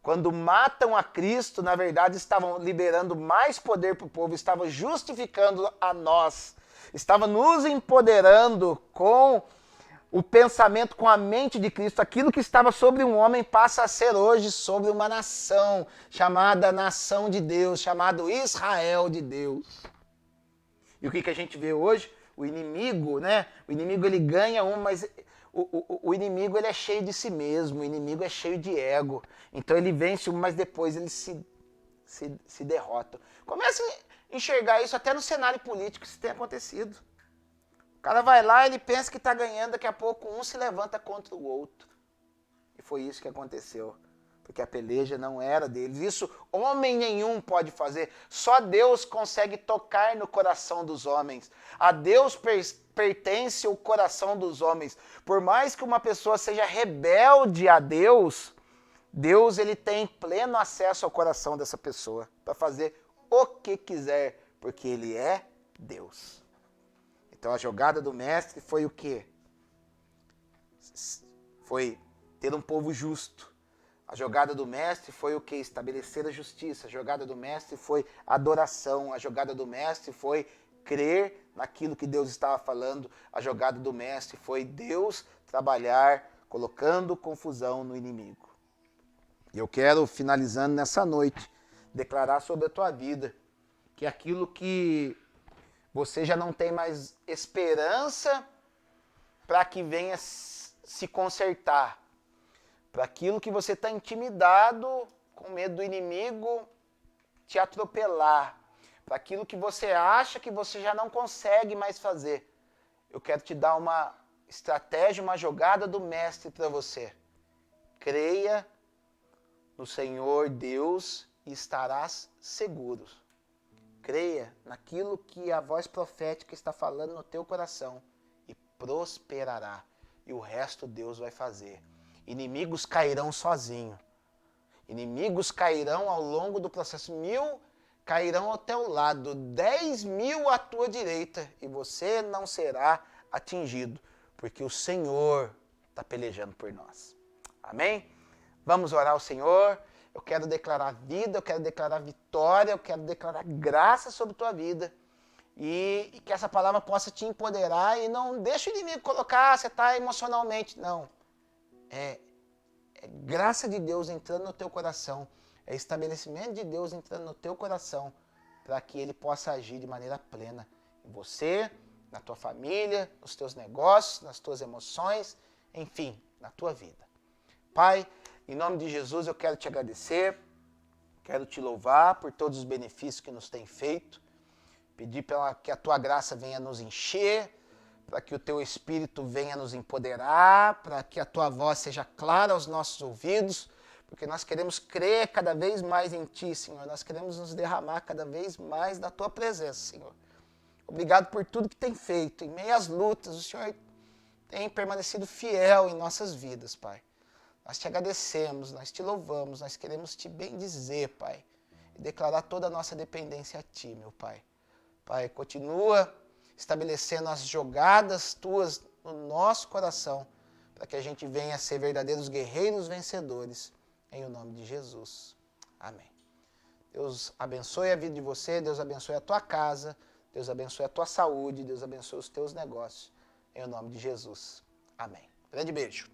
Quando matam a Cristo, na verdade, estavam liberando mais poder para o povo, estavam justificando a nós, estavam nos empoderando com o pensamento, com a mente de Cristo. Aquilo que estava sobre um homem passa a ser hoje sobre uma nação, chamada nação de Deus, chamado Israel de Deus. E o que a gente vê hoje? O inimigo, né? O inimigo ele ganha mas o inimigo ele é cheio de si mesmo, o inimigo é cheio de ego. Então ele vence mas depois ele se derrota. Comece a enxergar isso até no cenário político, isso tem acontecido. O cara vai lá, ele pensa que está ganhando, daqui a pouco um se levanta contra o outro. E foi isso que aconteceu. Porque a peleja não era deles. Isso homem nenhum pode fazer. Só Deus consegue tocar no coração dos homens. A Deus pertence o coração dos homens. Por mais que uma pessoa seja rebelde a Deus, Deus ele tem pleno acesso ao coração dessa pessoa para fazer o que quiser, porque ele é Deus. Então a jogada do mestre foi o quê? Foi ter um povo justo. A jogada do mestre foi o que? Estabelecer a justiça. A jogada do mestre foi adoração. A jogada do mestre foi crer naquilo que Deus estava falando. A jogada do mestre foi Deus trabalhar colocando confusão no inimigo. E eu quero, finalizando nessa noite, declarar sobre a tua vida que aquilo que você já não tem mais esperança para que venha se consertar, para aquilo que você está intimidado, com medo do inimigo te atropelar, para aquilo que você acha que você já não consegue mais fazer. Eu quero te dar uma estratégia, uma jogada do mestre para você. Creia no Senhor Deus e estarás seguro. Creia naquilo que a voz profética está falando no teu coração e prosperará. E o resto Deus vai fazer. Inimigos cairão sozinho. Inimigos cairão ao longo do processo. 1000 cairão ao teu lado, 10.000 à tua direita, e você não será atingido, porque o Senhor está pelejando por nós. Amém? Vamos orar ao Senhor. Eu quero declarar vida, eu quero declarar vitória, eu quero declarar graça sobre a tua vida. E que essa palavra possa te empoderar e não deixe o inimigo colocar, você está emocionalmente. Não. É graça de Deus entrando no teu coração, é estabelecimento de Deus entrando no teu coração, para que ele possa agir de maneira plena em você, na tua família, nos teus negócios, nas tuas emoções, enfim, na tua vida. Pai, em nome de Jesus eu quero te agradecer, quero te louvar por todos os benefícios que nos tem feito, pedir que a tua graça venha nos encher, para que o teu Espírito venha nos empoderar, para que a tua voz seja clara aos nossos ouvidos, porque nós queremos crer cada vez mais em ti, Senhor. Nós queremos nos derramar cada vez mais da tua presença, Senhor. Obrigado por tudo que tem feito. Em meio às lutas, o Senhor tem permanecido fiel em nossas vidas, Pai. Nós te agradecemos, nós te louvamos, nós queremos te bendizer, Pai, e declarar toda a nossa dependência a ti, meu Pai. Pai, continua estabelecendo as jogadas tuas no nosso coração, para que a gente venha a ser verdadeiros guerreiros vencedores, em o nome de Jesus. Amém. Deus abençoe a vida de você, Deus abençoe a tua casa, Deus abençoe a tua saúde, Deus abençoe os teus negócios, em o nome de Jesus. Amém. Grande beijo.